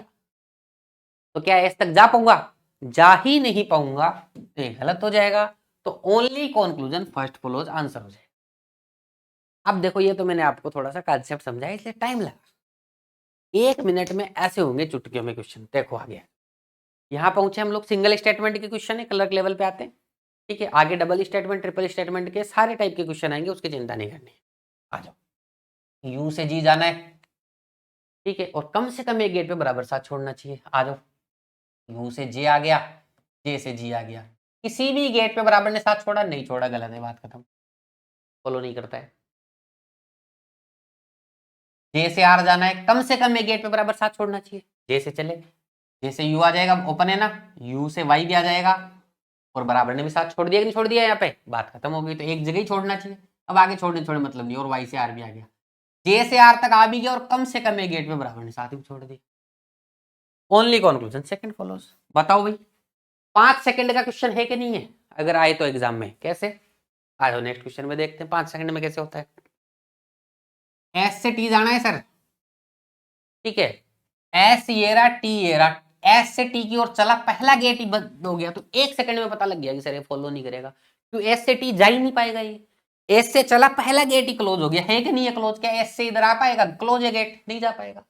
तो क्या एस तक जा पाऊंगा? जा ही नहीं पाऊंगा, तो ये गलत हो जाएगा। तो only conclusion first follows answer हो जाएगा। अब देखो, ये तो मैंने आपको थोड़ा सा कॉन्सेप्ट समझाया, इसलिए टाइम लगा। एक मिनट में ऐसे होंगे चुटकियों में क्वेश्चन, देखो आ गया। यहाँ पहुंचे हम लोग, सिंगल स्टेटमेंट के क्वेश्चन है, क्लर्क लेवल पे आते हैं। ठीक है, आगे डबल स्टेटमेंट, ट्रिपल स्टेटमेंट के सारे टाइप के क्वेश्चन आएंगे, उसकी चिंता नहीं करनी। आ जाओ, यू से जी जाना है, ठीक है, और कम से कम एक गेट पे बराबर साथ छोड़ना चाहिए। आ जाओ, यू से जे आ गया, जे से जी आ गया, किसी भी गेट पे बराबर ने साथ छोड़ा? नहीं छोड़ा, गलत है, बात खत्म, फॉलो नहीं करता है। जे से आर जाना है, कम से कम एक गेट पे बराबर साथ छोड़ना चाहिए, जे से चले, जैसे यू आ जाएगा, ओपन है ना, यू से वाई भी आ जाएगा और बराबर ने भी साथ छोड़ दिया कि नहीं छोड़ दिया, यहाँ पे बात खत्म हो गई। तो एक जगह ही छोड़ना चाहिए, अब आगे छोड़ने छोड़े मतलब नहीं। और वाई से आर भी आ गया, जे से आर तक आ भी गया और कम से कम एक गेट में बराबर ने साथ भी छोड़ दी। Only conclusion second follows. बताओ भाई 5 सेकंड का क्वेश्चन है कि नहीं है? अगर आए तो एग्जाम में कैसे? आ जाओ नेक्स्ट क्वेश्चन में देखते हैं 5 सेकंड में कैसे होता है। एस से टी जाना है सर, ठीक है, एस ये रहा, टी ये रहा, एस से टी की ओर चला, पहला गेट ही बंद हो गया, तो 1 सेकंड में पता लग गया कि सर ये फॉलो नहीं करेगा, क्यों एस से टी जा ही नहीं पाएगा। ये एस से चला, पहला गेट ही क्लोज हो गया, है कि नहीं है क्लोज? क्या एस से इधर आ पाएगा? क्लोज है गेट, नहीं जा पाएगा,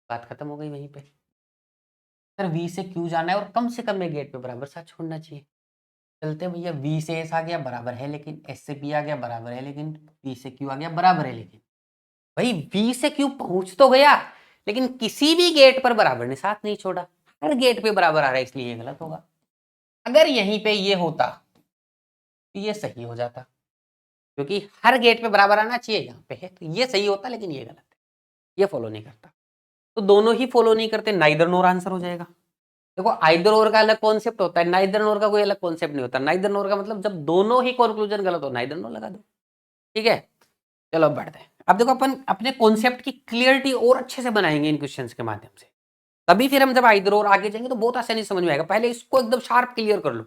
बात खत्म हो गई वहीं पे। सर वी से क्यू जाना है और कम से कम एक गेट पे बराबर साथ छोड़ना चाहिए। चलते भैया, वी से एस आ गया बराबर है, लेकिन एस से पी आ गया बराबर है, लेकिन पी से क्यू आ गया बराबर है, लेकिन भाई वी से क्यू पहुंच तो गया लेकिन किसी भी गेट पर बराबर ने साथ नहीं छोड़ा, हर गेट पे बराबर आ रहा है, इसलिए ये गलत होगा। अगर यहीं पे ये होता तो ये सही हो जाता, क्योंकि हर गेट पे बराबर आना चाहिए, यहाँ पे है तो ये सही होता, लेकिन ये गलत है, ये फॉलो नहीं करता। तो दोनों ही फॉलो नहीं करते, नाइदर नोर आंसर हो जाएगा। देखो आइदर और का अलग कॉन्सेप्ट होता है, नाइदर नोर का कोई अलग कॉन्सेप्ट नहीं होता। नाइदर नोर का मतलब जब दोनों ही कंक्लूजन गलत हो, नाइदर नोर लगा दो, ठीक है। चलो अब बढ़ते हैं। अब देखो अपन अपने कॉन्सेप्ट की क्लियरिटी और अच्छे से बनाएंगे इन क्वेश्चंस के माध्यम से, तभी फिर हम जब आइदर और आगे जाएंगे तो बहुत आसानी से समझ में आएगा। पहले इसको एकदम शार्प क्लियर कर लो।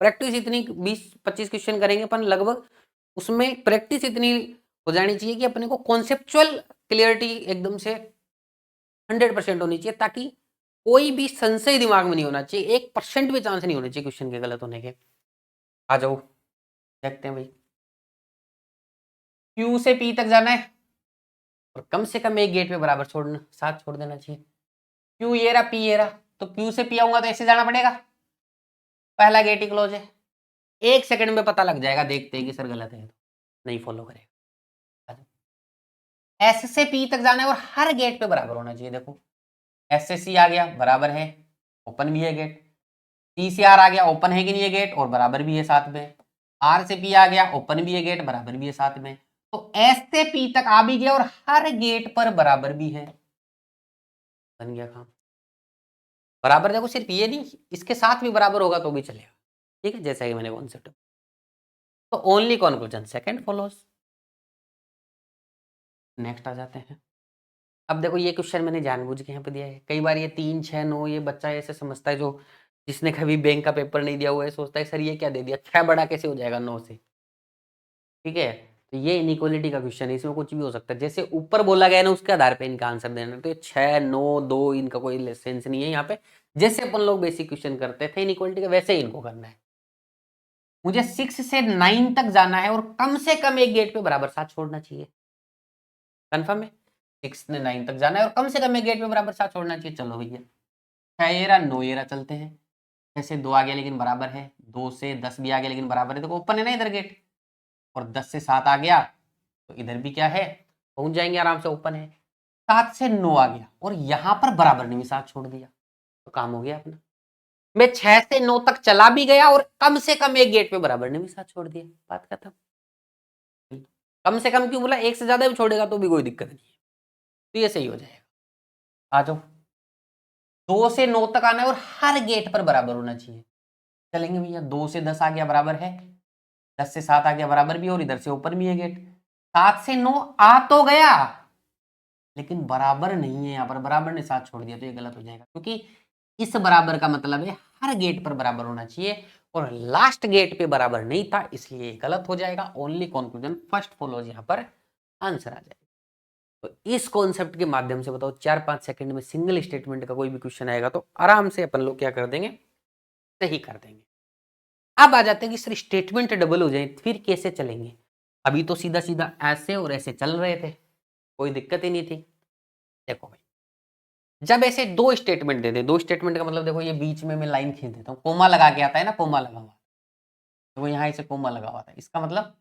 प्रैक्टिस इतनी 20-25 क्वेश्चन करेंगे अपन लगभग, उसमें प्रैक्टिस इतनी हो जानी चाहिए कि अपने को कॉन्सेप्चुअल क्लियरिटी एकदम से 100% होनी चाहिए, ताकि कोई भी संशय दिमाग में नहीं होना चाहिए, 1% भी चांस नहीं होने चाहिए क्वेश्चन के गलत होने के। आ जाओ देखते हैं भाई, क्यू से पी तक जाना है और कम से कम एक गेट पे बराबर छोड़ना, साथ छोड़ देना चाहिए। क्यू ये रहा, पी ये रहा, तो क्यू से पी आऊंगा तो ऐसे जाना पड़ेगा, पहला गेट ही क्लोज है। 1 सेकंड में पता लग जाएगा देखते हैं कि सर गलत है, तो नहीं फॉलो करेगा। एस से पी तक जाना है और हर गेट पे बराबर होना चाहिए। देखो एस से सी आ गया बराबर है, ओपन भी है गेट, टी से आर आ गया, ओपन है कि नहीं है गेट और बराबर भी है साथ में, आर से पी आ गया, ओपन भी है गेट बराबर भी है साथ में, तो एस से पी तक आ भी गया और हर गेट पर बराबर भी है, बन गया काम। बराबर देखो सिर्फ ये नहीं, इसके साथ भी बराबर होगा तो भी चलेगा, ठीक है, जैसा कि मैंने कॉन्सेप्ट। तो only conclusion second follows. Next आ जाते हैं। अब देखो ये क्वेश्चन मैंने जानबूझ के यहाँ पे दिया है, कई बार ये 3, 6, 9 ये बच्चा ऐसे समझता है, जो जिसने कभी बैंक का पेपर नहीं दिया हुआ है सोचता है सर ये क्या दे दिया, 6 बड़ा कैसे हो जाएगा 9 से, ठीक है। तो ये इनइक्वालिटी का क्वेश्चन है, इसमें कुछ भी हो सकता है, जैसे ऊपर बोला गया ना उसके आधार पे इनका आंसर देना। तो ये 6, 9, 2 इनका कोई सेंस नहीं है यहाँ पे, जैसे अपन लोग बेसिक क्वेश्चन करते थे इनइक्वालिटी का वैसे ही इनको करना है। मुझे 6 से 9 तक जाना है और कम से कम एक गेट पे बराबर साथ छोड़ना चाहिए, कंफर्म है। 6 से 9 तक जाना है और कम से कम एक गेट पे बराबर साथ छोड़ना चाहिए। चलो भैया 6 येरा 9 येरा चलते हैं, 6 से 2 आ गया लेकिन बराबर है, 2 से 10 भी आ गया लेकिन बराबर है, देखो ओपन है ना इधर गेट, और 10 से 7 आ गया तो इधर भी क्या है, पहुंच जाएंगे आराम से, ओपन है। 7 से 9 आ गया और यहां पर बराबर ने भी साथ छोड़ दिया, तो काम हो गया अपना। मैं 6 से 9 तक चला भी गया और कम से कम एक गेट पे बराबर ने भी साथ छोड़ दिया, बात खत्म। कम से कम क्यों बोला, एक से ज्यादा भी छोड़ेगा तो भी कोई दिक्कत नहीं है, तो ये सही हो जाएगा। आ जाओ 2 से 9 तक आना है और हर गेट पर बराबर होना चाहिए। चलेंगे भैया, 2 से 10 आ गया बराबर है, 10 से 7 आ गया बराबर भी, और इधर से ओपन भी है गेट। 7 से 9 आ तो गया लेकिन बराबर नहीं है, यहाँ पर बराबर ने साथ छोड़ दिया, तो ये गलत हो जाएगा, क्योंकि इस बराबर का मतलब है हर गेट पर बराबर होना चाहिए और लास्ट गेट पे बराबर नहीं था, इसलिए गलत हो जाएगा। ओनली कंक्लूजन फर्स्ट फॉलोज यहाँ पर आंसर आ जाएगा। तो इस कॉन्सेप्ट के माध्यम से बताओ 4-5 सेकंड में सिंगल स्टेटमेंट का कोई भी क्वेश्चन आएगा तो आराम से अपन लोग क्या कर देंगे, सही कर देंगे। अब आ जाते हैं कि सर स्टेटमेंट डबल हो जाए फिर कैसे चलेंगे। अभी तो सीधा सीधा ऐसे और ऐसे चल रहे थे, कोई दिक्कत ही नहीं थी। देखो भाई जब ऐसे दो स्टेटमेंट दे दे, दो स्टेटमेंट का मतलब देखो ये बीच में मैं लाइन खींच देता हूँ, कोमा लगा के आता है ना, कोमा लगा हुआ, तो वो यहाँ इसे कोमा लगा हुआ था, इसका मतलब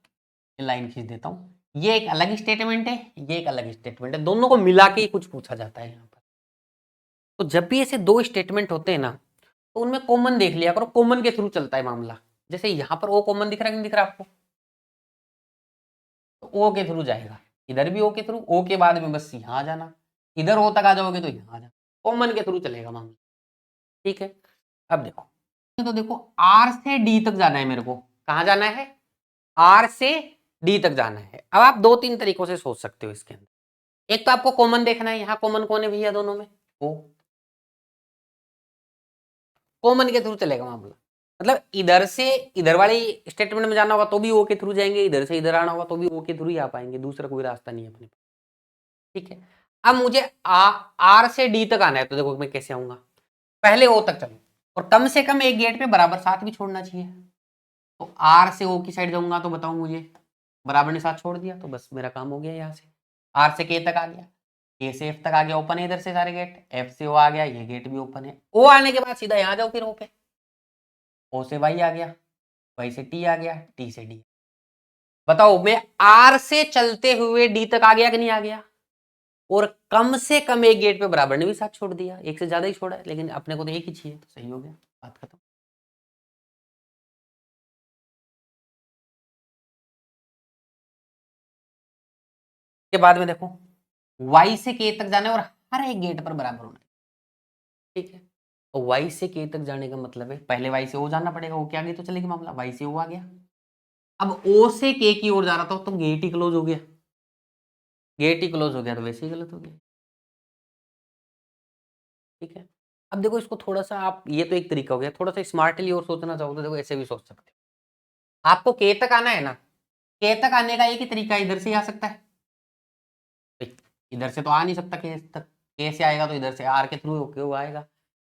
ये लाइन खींच देता हूँ। ये एक अलग स्टेटमेंट है, ये एक अलग स्टेटमेंट है, दोनों को मिला के ही कुछ पूछा जाता है यहाँ पर। तो जब भी ऐसे दो स्टेटमेंट होते हैं ना, तो उनमें कॉमन देख लिया करो, कॉमन के थ्रू चलता है मामला। जैसे यहाँ पर ओ कॉमन दिख रहा है कि नहीं दिख रहा आपको, तो ओ के थ्रू जाएगा, इधर भी ओ के थ्रू, ओ के बाद में बस यहाँ आ जाना, इधर ओ तक आ जाओगे तो यहाँ आ जाना, कॉमन के थ्रू चलेगा मामला। ठीक है, अब देखो, तो देखो आर से डी तक जाना है मेरे को। कहां जाना है? आर से डी तक जाना है। अब आप दो तीन तरीकों से सोच सकते हो इसके अंदर। एक तो आपको कॉमन देखना है, यहां कॉमन कौन है भैया दोनों में? ओ, कॉमन के थ्रू चलेगा मामला। मतलब इधर से इधर वाली स्टेटमेंट में जाना होगा तो भी ओ के थ्रू जाएंगे, इधर से इधर आना होगा तो भी ओ के थ्रू ही आ पाएंगे, दूसरा कोई रास्ता नहीं है अपने पास। ठीक है, अब मुझे आर से डी तक आना है, तो देखो मैं कैसे आऊंगा? पहले ओ तक चलूं, और कम से कम एक गेट पे बराबर साथ भी छोड़ना चाहिए। तो आर से ओ की साइड जाऊंगा तो बताऊं मुझे बराबर ने साथ छोड़ दिया, तो बस मेरा काम हो गया। यहाँ से आर से के तक आ गया, के से एफ तक आ गया, ओपन है इधर से सारे गेट, एफ से ओ आ गया, ये गेट भी ओपन है। ओ आने के बाद सीधा यहाँ जाओ फिर ओ पे, ओ से वाई आ गया, वाई से टी आ गया, टी से डी। बताओ मैं आर से चलते हुए डी तक आ गया कि नहीं आ गया? और कम से कम एक गेट पे बराबर ने भी साथ छोड़ दिया, एक से ज्यादा ही छोड़ा है, लेकिन अपने को तो एक ही चाहिए, तो सही हो गया, बात खत्म। के बाद में देखो y से k तक जाना है और हर एक गेट पर बराबर होना है। ठीक है, तो y से k तक जाने का मतलब है पहले y से o जाना पड़ेगा, o के आगे तो चलेगी मामला, y से o आ गया। अब o से k की ओर जा रहा था तो गेट ही क्लोज हो गया, गेट ही क्लोज हो गया तो वैसे ही गलत हो गया। ठीक है, अब देखो इसको थोड़ा सा आप, ये तो एक तरीका हो गया, थोड़ा सा स्मार्टली और सोचना चाहो तो देखो ऐसे भी सोच सकते हो। आपको k तक आना है ना, k तक आने का एक ही तरीका इधर से ही आ सकता है, इधर से तो आ नहीं सकता के तक, के से आएगा तो इधर से आर के थ्रू होके वो आएगा।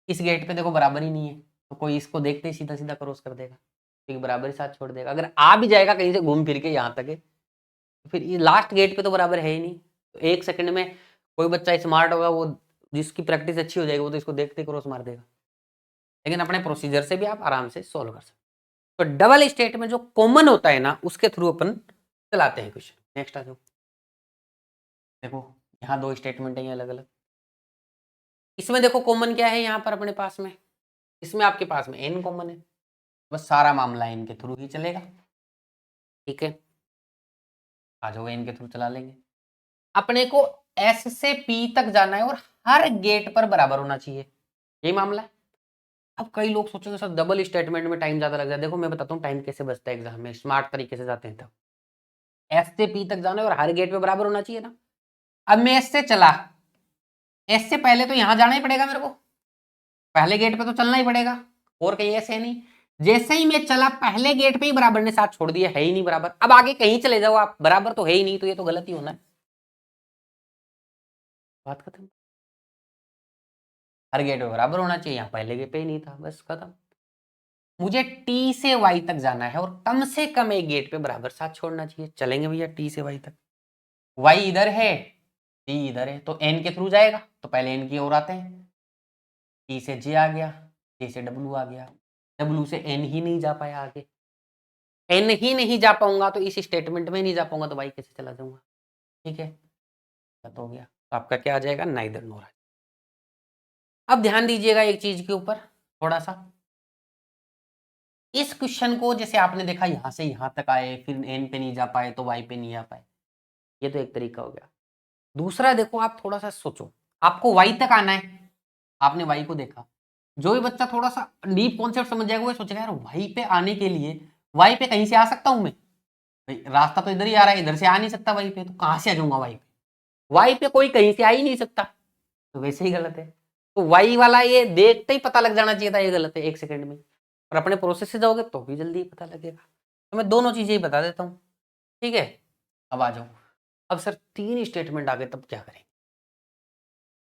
इस गेट पे देखो बराबर ही नहीं है, तो कोई इसको देखते ही सीधा सीधा क्रॉस कर देगा, क्योंकि बराबर ही साथ छोड़ देगा। अगर आ भी जाएगा कहीं से घूम फिर के यहाँ तक है, तो फिर ये लास्ट गेट पे तो बराबर है ही नहीं। तो एक सेकंड में कोई बच्चा स्मार्ट होगा, वो जिसकी प्रैक्टिस अच्छी हो जाएगी वो तो इसको देखते क्रॉस मार देगा, लेकिन अपने प्रोसीजर से भी आप आराम से सोल्व कर सकते हो। तो डबल स्टेटमेंट जो कॉमन होता है ना, उसके थ्रू अपन चलाते हैं क्वेश्चन। नेक्स्ट आ जाओ, देखो यहाँ दो स्टेटमेंट है अलग अलग। इसमें देखो कॉमन क्या है यहाँ पर अपने पास में, इसमें आपके पास में n कॉमन है, बस सारा मामला n के थ्रू ही चलेगा। ठीक है, आ जाओ n के थ्रू चला लेंगे। अपने को s से p तक जाना है और हर गेट पर बराबर होना चाहिए, यही मामला है। अब कई लोग सोचेंगे सर डबल स्टेटमेंट में टाइम ज्यादा लग जाए। देखो मैं बताता हूँ टाइम कैसे बचता है एग्जाम में, स्मार्ट तरीके से जाते हैं। तब s से p तक जाना है और हर गेट पे बराबर होना चाहिए ना। अब मैं s से चला, s से पहले तो यहां जाना ही पड़ेगा मेरे को, पहले गेट पे तो चलना ही पड़ेगा, और कहीं ऐसे नहीं। जैसे ही मैं चला पहले गेट पे ही बराबर ने साथ छोड़ दिया, है ही नहीं बराबर। अब आगे कहीं चले जाओ आप, बराबर तो है ही नहीं, तो ये तो गलत ही होना है, बात खत्म। हर गेट पे बराबर होना चाहिए, यहाँ पहले गेट पे ही नहीं था, बस खत्म। मुझे टी से वाई तक जाना है और कम से कम एक गेट पे बराबर साथ छोड़ना चाहिए, चलेंगे भैया टी से वाई तक। वाई इधर है, टी इधर है, तो एन के थ्रू जाएगा, तो पहले एन की ओर आते हैं। टी से जे आ गया, जे से डब्ल्यू आ गया, डब्ल्यू से एन ही नहीं जा पाया आगे, एन ही नहीं जा पाऊंगा तो इस स्टेटमेंट में नहीं जा पाऊंगा, तो वाई कैसे चला जाऊंगा? ठीक है, तो हो गया, तो आपका क्या आ जाएगा? नाइदर नोर। अब ध्यान दीजिएगा एक चीज के ऊपर थोड़ा सा, इस क्वेश्चन को जैसे आपने देखा यहां से यहां तक आए, फिर एन पे नहीं जा पाए तो वाई पे नहीं आ पाए, ये तो एक तरीका हो गया। दूसरा देखो, आप थोड़ा सा सोचो, आपको वाई तक आना है, आपने वाई को देखा, जो भी बच्चा थोड़ा सा डीप कॉन्सेप्ट समझ जाएगा वो सोचेगा यार वाई पे आने के लिए, वाई पे कहीं से आ सकता हूं मैं? भाई रास्ता तो इधर ही आ रहा है, इधर से आ नहीं सकता वाई पे, तो कहां से आ जाऊंगा वाई पे? वाई पे कोई कहीं से आ ही नहीं सकता, तो वैसे ही गलत है। तो वाई वाला ये देखते ही पता लग जाना चाहिए था ये गलत है, एक सेकंड में। और अपने प्रोसेस से जाओगे तो भी जल्दी पता लगेगा। तो मैं दोनों चीजें ही बता देता हूँ, ठीक है। अब आ जाओ, अब सर तीन स्टेटमेंट आ गए, तब क्या करेंगे?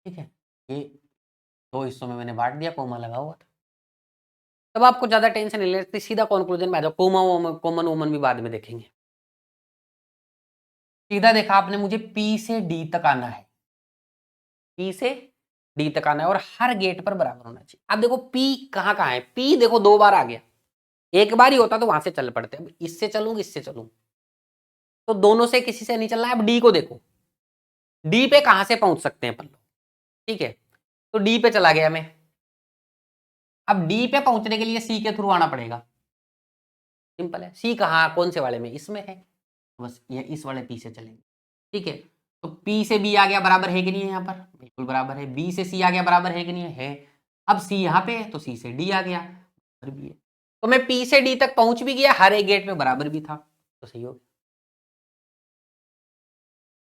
ठीक है, ये दो हिस्सों में मैंने बांट दिया, कोमा लगा हुआ था, तब आपको ज्यादा टेंशन नहीं लेती, सीधा कंक्लूजन में आ जाओ। कोमा कॉमन वोमन भी बाद में देखेंगे। सीधा देखा आपने, मुझे पी से डी तक आना है, पी से डी तक आना है और हर गेट पर बराबर होना चाहिए। अब देखो पी कहाँ कहाँ है, पी देखो दो बार आ गया, एक बार ही होता तो वहां से चल पड़ते, अब इससे चलूंगी इससे चलूंगी, तो दोनों से किसी से नहीं चलना है। अब डी को देखो, डी पे कहां से पहुंच सकते हैं अपन लोग? ठीक है, तो डी पे चला गया मैं। अब डी पे पहुंचने के लिए सी के थ्रू आना पड़ेगा, सिंपल है। सी कहाँ, कौन से वाले में? इसमें है, बस ये इस वाले पी से चलेंगे। ठीक है, तो पी से बी आ गया, बराबर है कि नहीं है? यहाँ पर बिल्कुल बराबर है। बी से सी आ गया, बराबर है कि नहीं है? अब सी यहाँ पे है तो सी से डी आ गया, बराबर भी है। तो मैं पी से डी तक पहुंच भी गया, हर एक गेट में बराबर भी था, तो सही हो गया।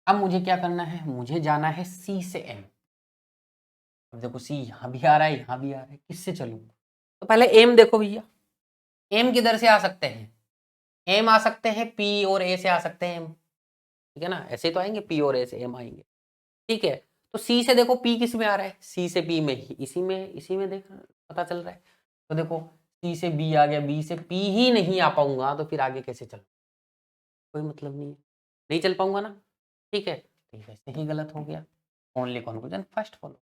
अब मुझे क्या करना है, मुझे जाना है सी से एम। अब देखो सी यहाँ भी आ रहा है, यहाँ भी आ रहा है, किससे चलूं? तो पहले एम देखो भैया, एम किधर से आ सकते हैं? एम आ सकते हैं पी और ए से आ सकते हैं एम, ठीक है ना, ऐसे तो आएंगे पी और ए से एम आएंगे, ठीक है। तो सी से देखो पी किस में आ रहा है, सी से पी में ही, इसी में देख पता चल रहा है। तो देखो सी से बी आ गया, बी से पी ही नहीं आ पाऊंगा तो फिर आगे कैसे चलूं? कोई मतलब नहीं है, नहीं चल पाऊंगा ना, ठीक है। तो ये वैसे ही गलत हो गया, ओनली कंक्लूजन फर्स्ट फॉलो।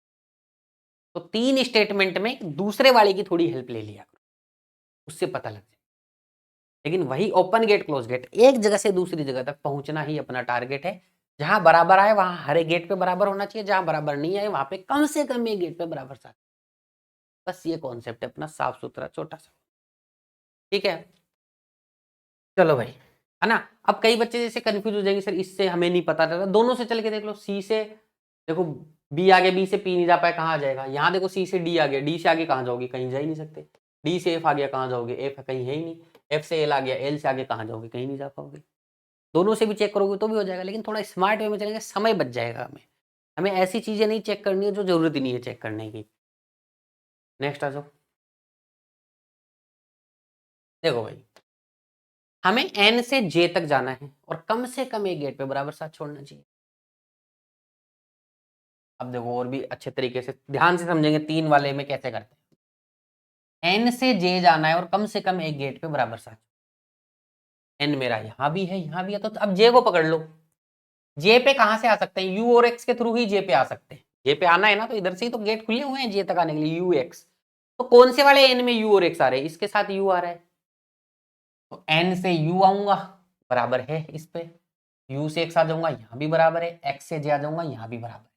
तो 3 स्टेटमेंट में दूसरे वाले की थोड़ी हेल्प ले लिया करो, उससे पता लग जाए। लेकिन वही ओपन गेट क्लोज गेट, एक जगह से दूसरी जगह तक पहुंचना ही अपना टारगेट है। जहां बराबर आए वहां हर एक गेट पे बराबर होना चाहिए, जहां बराबर नहीं आए वहां पे कम से कम एक गेट पे बराबर साथ। बस ये कॉन्सेप्ट है अपना, साफ सुथरा छोटा सा, ठीक है। चलो भाई, है ना। अब कई बच्चे जैसे कंफ्यूज हो जाएंगे, सर इससे हमें नहीं पता चला, दोनों से चल के देख लो। सी से देखो बी आ गया, बी से पी नहीं जा पाए, कहाँ आ जाएगा? यहाँ देखो सी से डी आ गया, डी से आगे कहाँ जाओगे? कहीं जा ही नहीं सकते। डी से एफ आ गया, कहाँ जाओगे? एफ कहीं है ही नहीं। एफ से एल आ गया, एल से आगे कहाँ जाओगे? कहीं नहीं जा पाओगे। दोनों से भी चेक करोगे तो भी हो जाएगा, लेकिन थोड़ा स्मार्ट वे में चलेंगे, समय बच जाएगा हमें। हमें ऐसी चीजें नहीं चेक करनी है जो जरूरत ही नहीं है चेक करने की। नेक्स्ट आ जाओ। देखो भाई, हमें एन से जे तक जाना है और कम से कम एक गेट पे बराबर साथ छोड़ना चाहिए। अब देखो और भी अच्छे तरीके से ध्यान से समझेंगे 3 वाले में कैसे करते हैं। एन से जे जाना है और कम से कम एक गेट पे बराबर साथ। एन मेरा यहाँ भी है, यहाँ भी है, तो अब जे को पकड़ लो। जे पे कहां से आ सकते हैं? यू और एक्स के थ्रू ही जे पे आ सकते हैं। जे पे आना है ना, तो इधर से ही तो गेट खुले हुए हैं जे तक आने के लिए, यू एक्स। तो कौन से वाले एन में यू और एक्स आ रहे हैं? इसके साथ यू आ रहा है, तो एन से यू आऊंगा, बराबर है इस पे। यू से एक्स आ जाऊंगा, यहाँ भी बराबर है। एक्स से जे आ जाऊंगा, यहाँ भी बराबर है।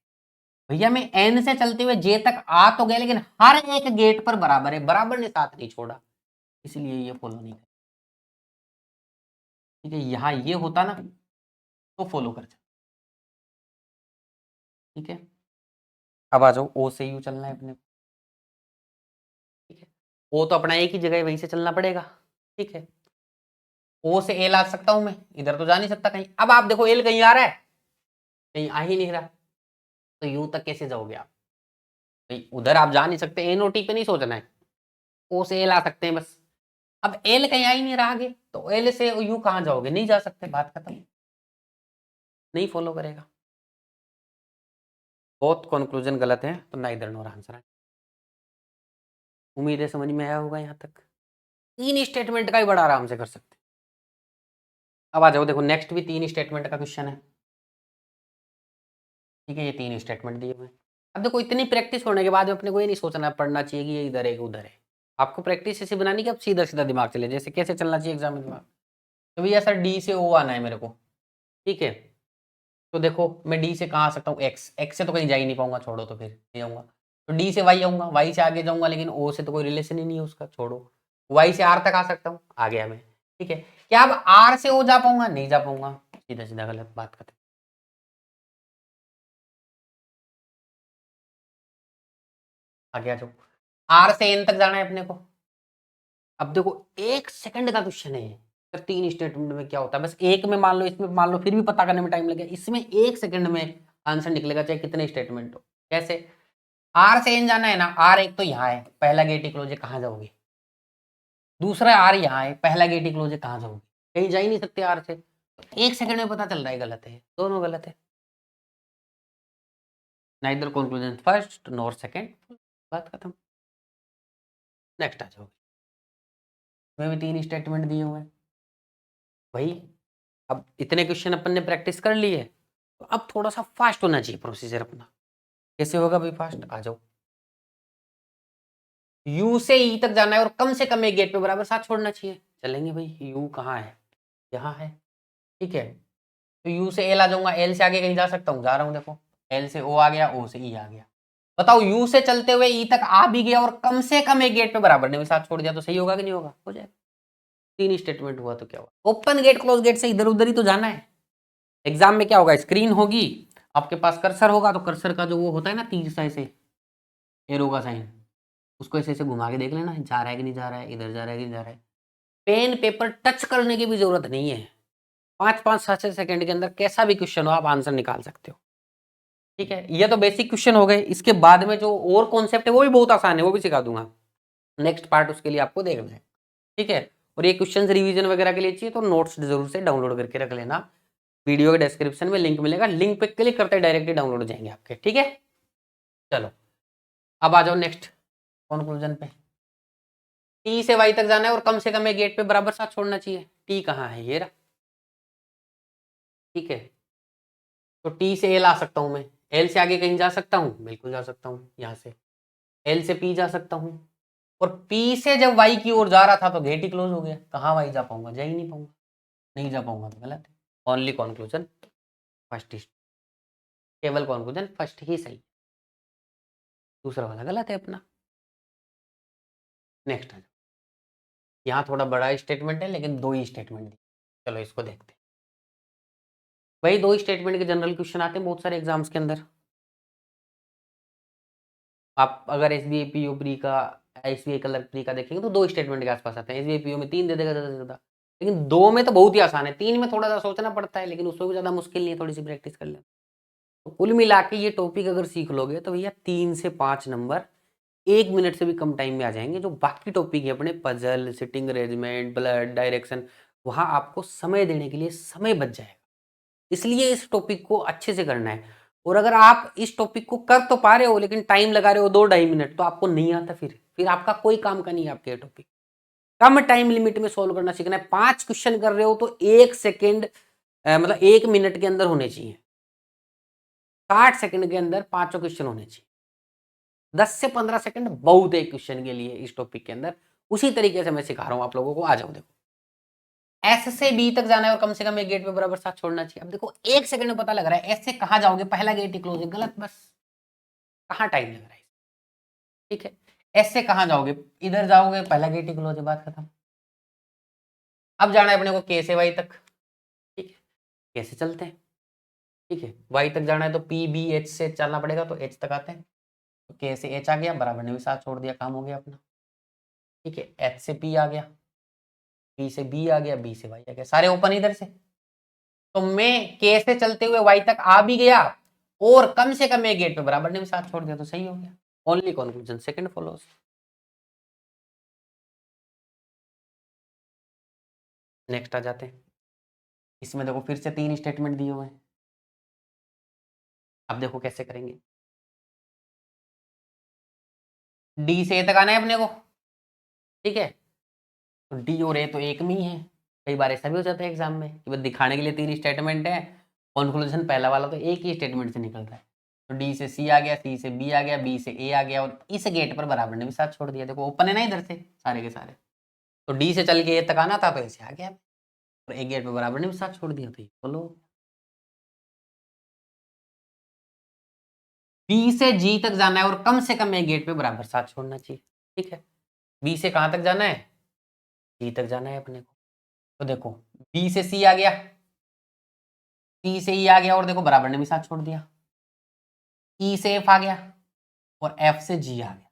भैया मैं एन से चलते हुए जे तक आ तो गए, लेकिन हर एक गेट पर बराबर है, बराबर ने साथ नहीं छोड़ा, इसलिए ये फॉलो नहीं कर, ठीक है। यहाँ ये होता ना तो फॉलो कर, ठीक है। अब आ जाओ, ओ से यू चलना है अपने को, ठीक है। ओ तो अपना एक ही जगह है, वहीं से चलना पड़ेगा, ठीक है। ओ से एल आ सकता हूं मैं, इधर तो जा नहीं सकता कहीं। अब आप देखो एल कहीं आ रहा है, कहीं आ ही नहीं रहा, तो यू तक कैसे जाओगे आप? भाई उधर आप जा नहीं सकते, एन ओ टी पे नहीं सोचना है, ओ से एल आ सकते हैं बस। अब एल कहीं आ ही नहीं रहा आगे, तो एल से यू कहां जाओगे? नहीं जा सकते, बात खत्म, नहीं फॉलो करेगा। बहुत कंक्लूजन गलत है, तो ना इधर नोर आंसर है। उम्मीद है समझ में आया होगा यहाँ तक। 3 स्टेटमेंट का ही बड़ा आराम से कर सकते। अब आ जाओ, देखो नेक्स्ट भी 3 स्टेटमेंट का क्वेश्चन है, ठीक है। ये 3 स्टेटमेंट दिए हुए हैं। अब देखो इतनी प्रैक्टिस होने के बाद में अपने को ये नहीं सोचना पड़ना चाहिए कि ये इधर है कि उधर है। आपको प्रैक्टिस ऐसी बनानी कि अब सीधा सीधा दिमाग चले, जैसे कैसे चलना चाहिए एग्जाम में दिमाग। तो भैया सर डी से ओ आना है मेरे को, ठीक है। तो देखो मैं डी से कहाँ आ सकता हूँ? एक्स, एक्स से तो कहीं जा ही नहीं पाऊंगा, छोड़ो, तो फिर नहीं जाऊंगा। तो डी से वाई आऊंगा, वाई से आगे जाऊंगा, लेकिन ओ से तो कोई रिलेशन ही नहीं है उसका, छोड़ो। वाई से आर तक आ सकता हूँ, आ गया मैं, ठीक है। क्या अब आर से ओ जा पाऊंगा? नहीं जा पाऊंगा, सीधा सीधा गलत, बात खत्म। आगे आ जाओ, आर से एन तक जाना है अपने को। अब देखो 1 सेकंड का क्वेश्चन है, तो 3 स्टेटमेंट में क्या होता है? बस एक में मान लो, इसमें मान लो, फिर भी पता करने में टाइम लगेगा, इसमें 1 सेकंड में आंसर निकलेगा, चाहे कितने स्टेटमेंट हो। कैसे? आर से एन जाना है ना, आर एक तो यहाँ है, पहला गेट ही क्लोज है, कहाँ जाओगे? दूसरा आर यहाँ है, पहला गेट ही क्लोज है, कहाँ जाओगे? कहीं जा ही नहीं सकते आर से। तो 1 सेकंड में पता चल रहा है गलत है, दोनों गलत है। Neither conclusion first nor second, बात खत्म। नेक्स्ट आ जाओगे, इसमें भी 3 स्टेटमेंट दिए हुए हैं भाई। अब इतने क्वेश्चन अपन ने प्रैक्टिस कर ली है, तो अब थोड़ा सा फास्ट होना चाहिए प्रोसीजर अपना। कैसे होगा भाई फास्ट? आ जाओ, यू से ई तक जाना है और कम से कम एक गेट पे बराबर साथ छोड़ना चाहिए। चलेंगे भाई, यू कहाँ है? यहाँ है, ठीक है। तो यू से एल आ जाऊंगा, एल से आगे कहीं जा सकता हूँ? जा रहा हूँ, देखो एल से ओ आ गया, ओ से ई आ गया। बताओ यू से चलते हुए ई तक आ भी गया और कम से कम एक गेट पे बराबर ने भी साथ छोड़ दिया, तो सही होगा कि नहीं होगा? हो जाएगा। 3 स्टेटमेंट हुआ तो क्या हुआ? ओपन गेट क्लोज गेट से इधर उधर ही तो जाना है। एग्जाम में क्या होगा? स्क्रीन होगी, आपके पास कर्सर होगा, तो कर्सर का जो वो होता है ना तीर सा ऐसे एरो का साइन, उसको ऐसे ऐसे घुमा के देख लेना, जा रहा है कि नहीं जा रहा है, इधर जा रहा है कि नहीं जा रहा है। पेन पेपर टच करने की भी जरूरत नहीं है, 5-5 7 सेकंड के अंदर कैसा भी क्वेश्चन हो आप आंसर निकाल सकते हो। ठीक है, ये तो बेसिक क्वेश्चन हो गए। इसके बाद में जो और कॉन्सेप्ट है वो भी बहुत आसान है, वो भी सिखा दूंगा। नेक्स्ट पार्ट उसके लिए आपको देखना है। ठीक है, और ये क्वेश्चन रिवीजन वगैरह के लिए चाहिए तो नोट्स जरूर से डाउनलोड करके रख लेना। वीडियो के डिस्क्रिप्शन में लिंक मिलेगा, लिंक पे क्लिक करते डायरेक्टली डाउनलोड हो जाएंगे आपके। ठीक है, चलो अब आ जाओ नेक्स्ट कंक्लूजन पे। टी से वाई तक जाना है और कम से कम एक गेट पे बराबर साथ छोड़ना चाहिए। टी कहाँ है, ये रहा। ठीक है, तो टी से एल आ सकता हूं मैं, एल से आगे कहीं जा सकता हूं, बिल्कुल जा सकता हूं, यहां से एल से पी जा सकता हूं। और पी से जब वाई की ओर जा रहा था तो गेट ही क्लोज हो गया, कहाँ वाई जा पाऊंगा, जा ही नहीं पाऊंगा, नहीं जा पाऊंगा तो गलत है। ओनली कंक्लूजन फर्स्ट ही, केवल कंक्लूजन फर्स्ट ही सही, दूसरा वाला गलत है अपना। नेक्स्ट, यहाँ थोड़ा बड़ा स्टेटमेंट है लेकिन दो ही स्टेटमेंट दी, चलो इसको देखते हैं। वही दो स्टेटमेंट के जनरल क्वेश्चन आते हैं बहुत सारे एग्जाम्स के अंदर। आप अगर S B I P O pre का, S B I clerk pre का देखेंगे तो दो स्टेटमेंट के आसपास आते हैं। S B I P O में 3 दे देगा ज़्यादा से ज़्यादा, लेकिन 2 में तो बहुत ही आसान है, 3 में थोड़ा सा सोचना पड़ता है, लेकिन उसमें भी ज़्यादा मुश्किल नहीं है, थोड़ी सी प्रैक्टिस कर ले। तो कुल मिला के ये टॉपिक अगर सीख लोगे तो भैया 3 से 5 नंबर 1 मिनट से भी कम टाइम में आ जाएंगे। जो बाकी टॉपिक है अपने puzzle, sitting arrangement, blood direction, वहाँ आपको समय देने के लिए समय बच जाएगा। इसलिए इस टॉपिक को अच्छे से करना है। और अगर आप इस टॉपिक को कर तो पा रहे हो लेकिन टाइम लगा रहे हो 2-2.5 मिनट, तो आपको नहीं आता, फिर आपका कोई काम का नहीं है आपके टॉपिक। कम टाइम लिमिट में सोल्व करना सीखना है। 5 क्वेश्चन कर रहे हो तो 1 सेकेंड मतलब 1 मिनट के अंदर होने चाहिए, 60 सेकंड के अंदर 5 क्वेश्चन होने चाहिए। 10 से 15 सेकंड बहुत है एक क्वेश्चन के लिए इस टॉपिक के अंदर। उसी तरीके से मैं सिखा रहा हूं आप लोगों को। आ जाओ, देखो एस से बी तक जाना है और कम से कम एक गेट पे बराबर साथ छोड़ना चाहिए। अब देखो 1 सेकंड में पता लग रहा है एस से कहां जाओगे, पहला गेट ही क्लोज है, गलत। बस कहां टाइम लग रहा है, ठीक है। एस से कहां जाओगे, इधर जाओगे, पहला गेट ही क्लोज है, बात खत्म। अब जाना है अपने को के से वाई तक, ठीक है, कैसे चलते हैं। ठीक है, वाई तक जाना है तो पी बी एच से चलना पड़ेगा, तो एच तक आते हैं। तो के से एच आ गया, बराबर ने भी साथ छोड़ दिया, काम हो गया अपना। ठीक है, एच से पी आ गया, पी से बी आ गया, बी से वाई आ गया, सारे ओपन इधर से। तो मैं के से चलते हुए वाई तक आ भी गया और कम से कम एक गेट पे बराबर ने भी साथ छोड़ दिया, तो सही हो गया। Only conclusion second follows. Next आ जाते हैं। इसमें देखो फिर से 3 स्टेटमेंट दिए हुए हैं। अब देखो कैसे करेंगे। डी से ए तक आना है अपने को, ठीक है। तो डी और ए तो एक में ही है। कई बार ऐसा भी हो जाता है एग्जाम में कि बस दिखाने के लिए 3 स्टेटमेंट है, कंक्लूजन पहला वाला तो एक ही स्टेटमेंट से निकलता है। तो डी से सी आ गया, सी से बी आ गया, बी से ए आ गया, और इस गेट पर बराबर ने भी साथ छोड़ दिया। देखो ओपन है ना इधर से सारे के सारे। तो डी से चल के ए तक आना था तो ऐसे आ गया, और एक गेट पे बराबर ने भी साथ छोड़ दिया, तो बोलो। बी से जी तक जाना है और कम से कम एक गेट पे बराबर साथ छोड़ना चाहिए, ठीक है। बी से कहां तक जाना है, जी तक जाना है अपने को। तो देखो बी से सी आ गया, सी से ई आ गया, और देखो बराबर ने भी साथ छोड़ दिया। ई से एफ आ गया और एफ से जी आ गया।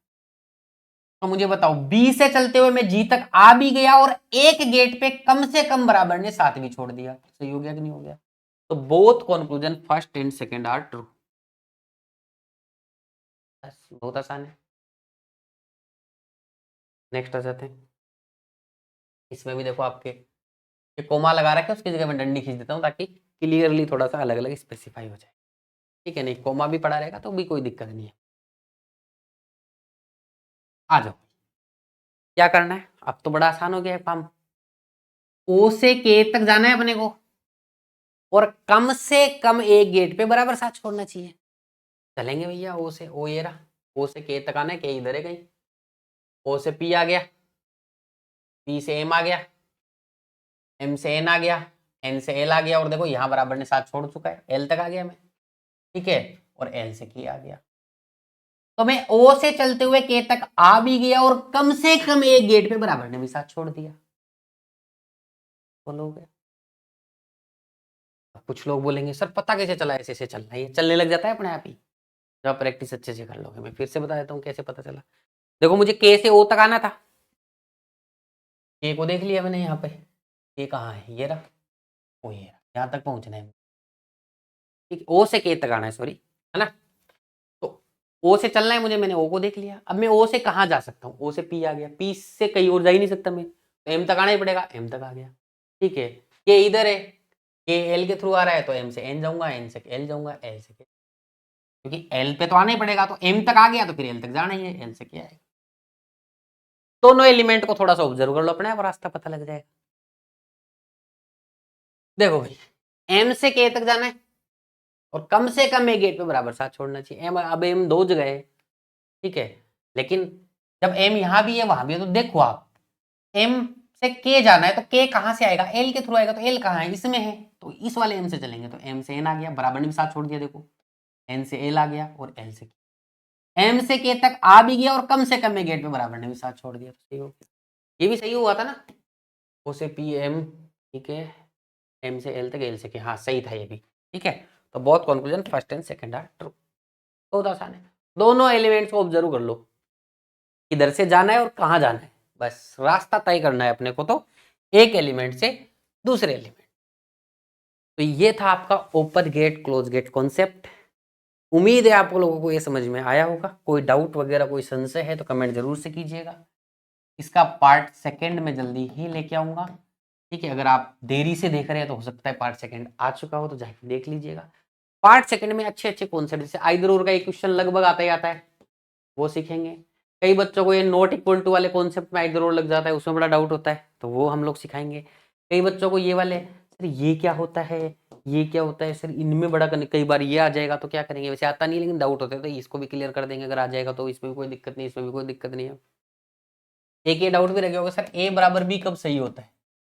तो मुझे बताओ बी से चलते हुए मैं जी तक आ भी गया और एक गेट पे कम से कम बराबर ने साथ भी छोड़ दिया, सही हो गया कि नहीं हो गया। तो both conclusion first and second are true. बस बहुत आसान है। नेक्स्ट आ जाते हैं। इसमें भी देखो आपके ये कोमा लगा रखा है, उसकी जगह मैं डंडी खींच देता हूँ ताकि क्लियरली थोड़ा सा अलग अलग स्पेसिफाई हो जाए, ठीक है। नहीं कोमा भी पड़ा रहेगा तो भी कोई दिक्कत नहीं है। आ जाओ, क्या करना है, अब तो बड़ा आसान हो गया है काम। ओ से के तक जाना है अपने को और कम से कम एक गेट पे बराबर साथ छोड़ना चाहिए। चलेंगे भैया, ओ से ओ ये रहा, ओ से के तक आना है, के इधर है कहीं। ओ से पी आ गया, पी से एम आ गया, एम से एन आ गया, एन से एल आ गया, और देखो यहां बराबर ने साथ छोड़ चुका है, एल तक आ गया मैं, ठीक है। और एल से की आ गया, तो मैं ओ से चलते हुए के तक आ भी गया और कम से कम एक गेट पे बराबर ने भी साथ छोड़ दिया, बोलो हो गया। अब कुछ लोग बोलेंगे सर पता कैसे चला ऐसे ऐसे चल रहा है, ये चलने लग जाता है अपने आप ही। जब प्रैक्टिस अच्छे से कर लोगे, मैं फिर से बता देता हूँ कैसे पता चला। देखो मुझे के से ओ तक आना था, के को देख लिया मैंने यहाँ पे, के कहाँ है, ये रहा, ओ ये रहा, यहाँ तक पहुंचना है, ठीक, ओ से के तक आना है, सॉरी, है ना। तो ओ से चलना है मुझे, मैंने ओ को देख लिया। अब मैं ओ से कहाँ जा सकता हूँ, ओ से पी आ गया, पी से कहीं और जा ही नहीं सकता मैं, तो एम तक आना ही पड़ेगा, एम तक आ गया, ठीक है। ये इधर है, ये एल के थ्रू आ रहा है, तो एम से एन जाऊंगा, एन से एल जाऊंगा, एल से के, क्योंकि एल पे तो आना ही पड़ेगा, तो एम तक आ गया तो फिर एल तक जाना ही है, एल से क्या है। दोनों एलिमेंट को थोड़ा सा ऑब्जर्व कर लो अपने आप, रास्ता पता लग जाएगा। देखो भाई, एम से के तक जाना है और कम से कम एक गेट पे बराबर साथ छोड़ना चाहिए। एम, अब एम दो जगह है, ठीक है, लेकिन जब एम यहां भी है वहां भी है, तो देखो आप, एम से के जाना है तो के कहां से आएगा, एल के थ्रू आएगा, तो एल कहां है, इसमें है, तो इस वाले एम से चलेंगे, तो एम से एन आ गया, बराबर ने भी साथ छोड़ दिया, देखो एन से एल आ गया और एल से एम से के तक आ भी गया और कम से कम में गेट पे बराबर ने भी साथ छोड़ दिया, तो सही हो गया। ये भी सही हुआ था ना, ओ से पी एम, ठीक है, एम से एल तक, एल से के, हाँ सही था ये भी, ठीक है। तो बहुत conclusion first and second are true, बहुत आसान है। दोनों एलिमेंट्स को ऑब्जर्व कर लो, किधर से जाना है और कहाँ जाना है, बस रास्ता तय करना है अपने को, तो एक एलिमेंट से दूसरे एलिमेंट। तो ये था आपका open gate close gate concept. उम्मीद है आप लोगों को ये समझ में आया होगा। कोई डाउट वगैरह कोई संशय है तो कमेंट जरूर से कीजिएगा। इसका पार्ट सेकंड में जल्दी ही लेके आऊंगा, ठीक है। अगर आप देरी से देख रहे हैं तो हो सकता है पार्ट सेकंड आ चुका हो, तो जाके देख लीजिएगा। पार्ट सेकंड में अच्छे अच्छे कॉन्सेप्ट, जैसे आइदर और का एक क्वेश्चन लगभग आता ही आता है, वो सीखेंगे। कई बच्चों को ये नॉट इक्वल टू वाले कॉन्सेप्ट में आइदर और लग जाता है, उसमें बड़ा डाउट होता है, तो वो हम लोग सिखाएंगे। कई बच्चों को ये वाले, सर ये क्या होता है, ये क्या होता है सर, इनमें बड़ा कई बार ये आ जाएगा तो क्या करेंगे, वैसे आता नहीं लेकिन डाउट होता है, तो इसको भी क्लियर कर देंगे, अगर आ जाएगा तो इसमें भी कोई दिक्कत नहीं, इसमें भी कोई दिक्कत नहीं है। एक ये डाउट भी रह गया होगा, सर ए बराबर बी कब सही होता है,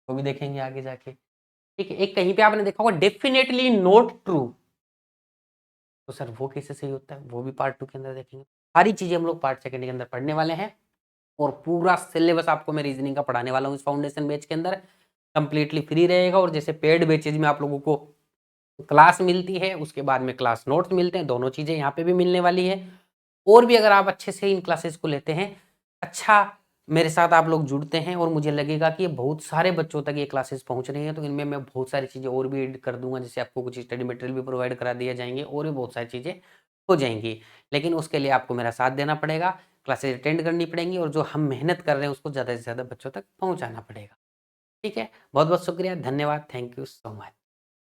वो भी देखेंगे आगे जाके, ठीक है। एक कहीं पे आपने देखा होगा डेफिनेटली नॉट ट्रू, तो सर वो कैसे सही होता है, वो भी पार्ट 2 के अंदर देखेंगे। सारी चीजें हम लोग पार्ट सेकंड के अंदर पढ़ने वाले हैं, और पूरा सिलेबस आपको मैं रीजनिंग का पढ़ाने वाला हूँ इस फाउंडेशन बैच के अंदर, कंप्लीटली फ्री रहेगा। और जैसे पेड बैचेज में आप लोगों को क्लास मिलती है, उसके बाद में क्लास नोट्स मिलते हैं, दोनों चीजें यहाँ पे भी मिलने वाली है। और भी अगर आप अच्छे से इन क्लासेस को लेते हैं, अच्छा मेरे साथ आप लोग जुड़ते हैं, और मुझे लगेगा कि ये बहुत सारे बच्चों तक ये क्लासेस पहुंच रही हैं, तो इनमें मैं बहुत सारी चीज़ें और भी ऐड कर दूंगा, जैसे आपको कुछ स्टडी मटेरियल भी प्रोवाइड करा दिया जाएंगे, और भी बहुत सारी चीज़ें हो जाएंगी। लेकिन उसके लिए आपको मेरा साथ देना पड़ेगा, क्लासेस अटेंड करनी पड़ेंगी, और जो हम मेहनत कर रहे हैं उसको ज़्यादा से ज़्यादा बच्चों तक पहुँचाना पड़ेगा, ठीक है। बहुत बहुत शुक्रिया, धन्यवाद, थैंक यू सो मच।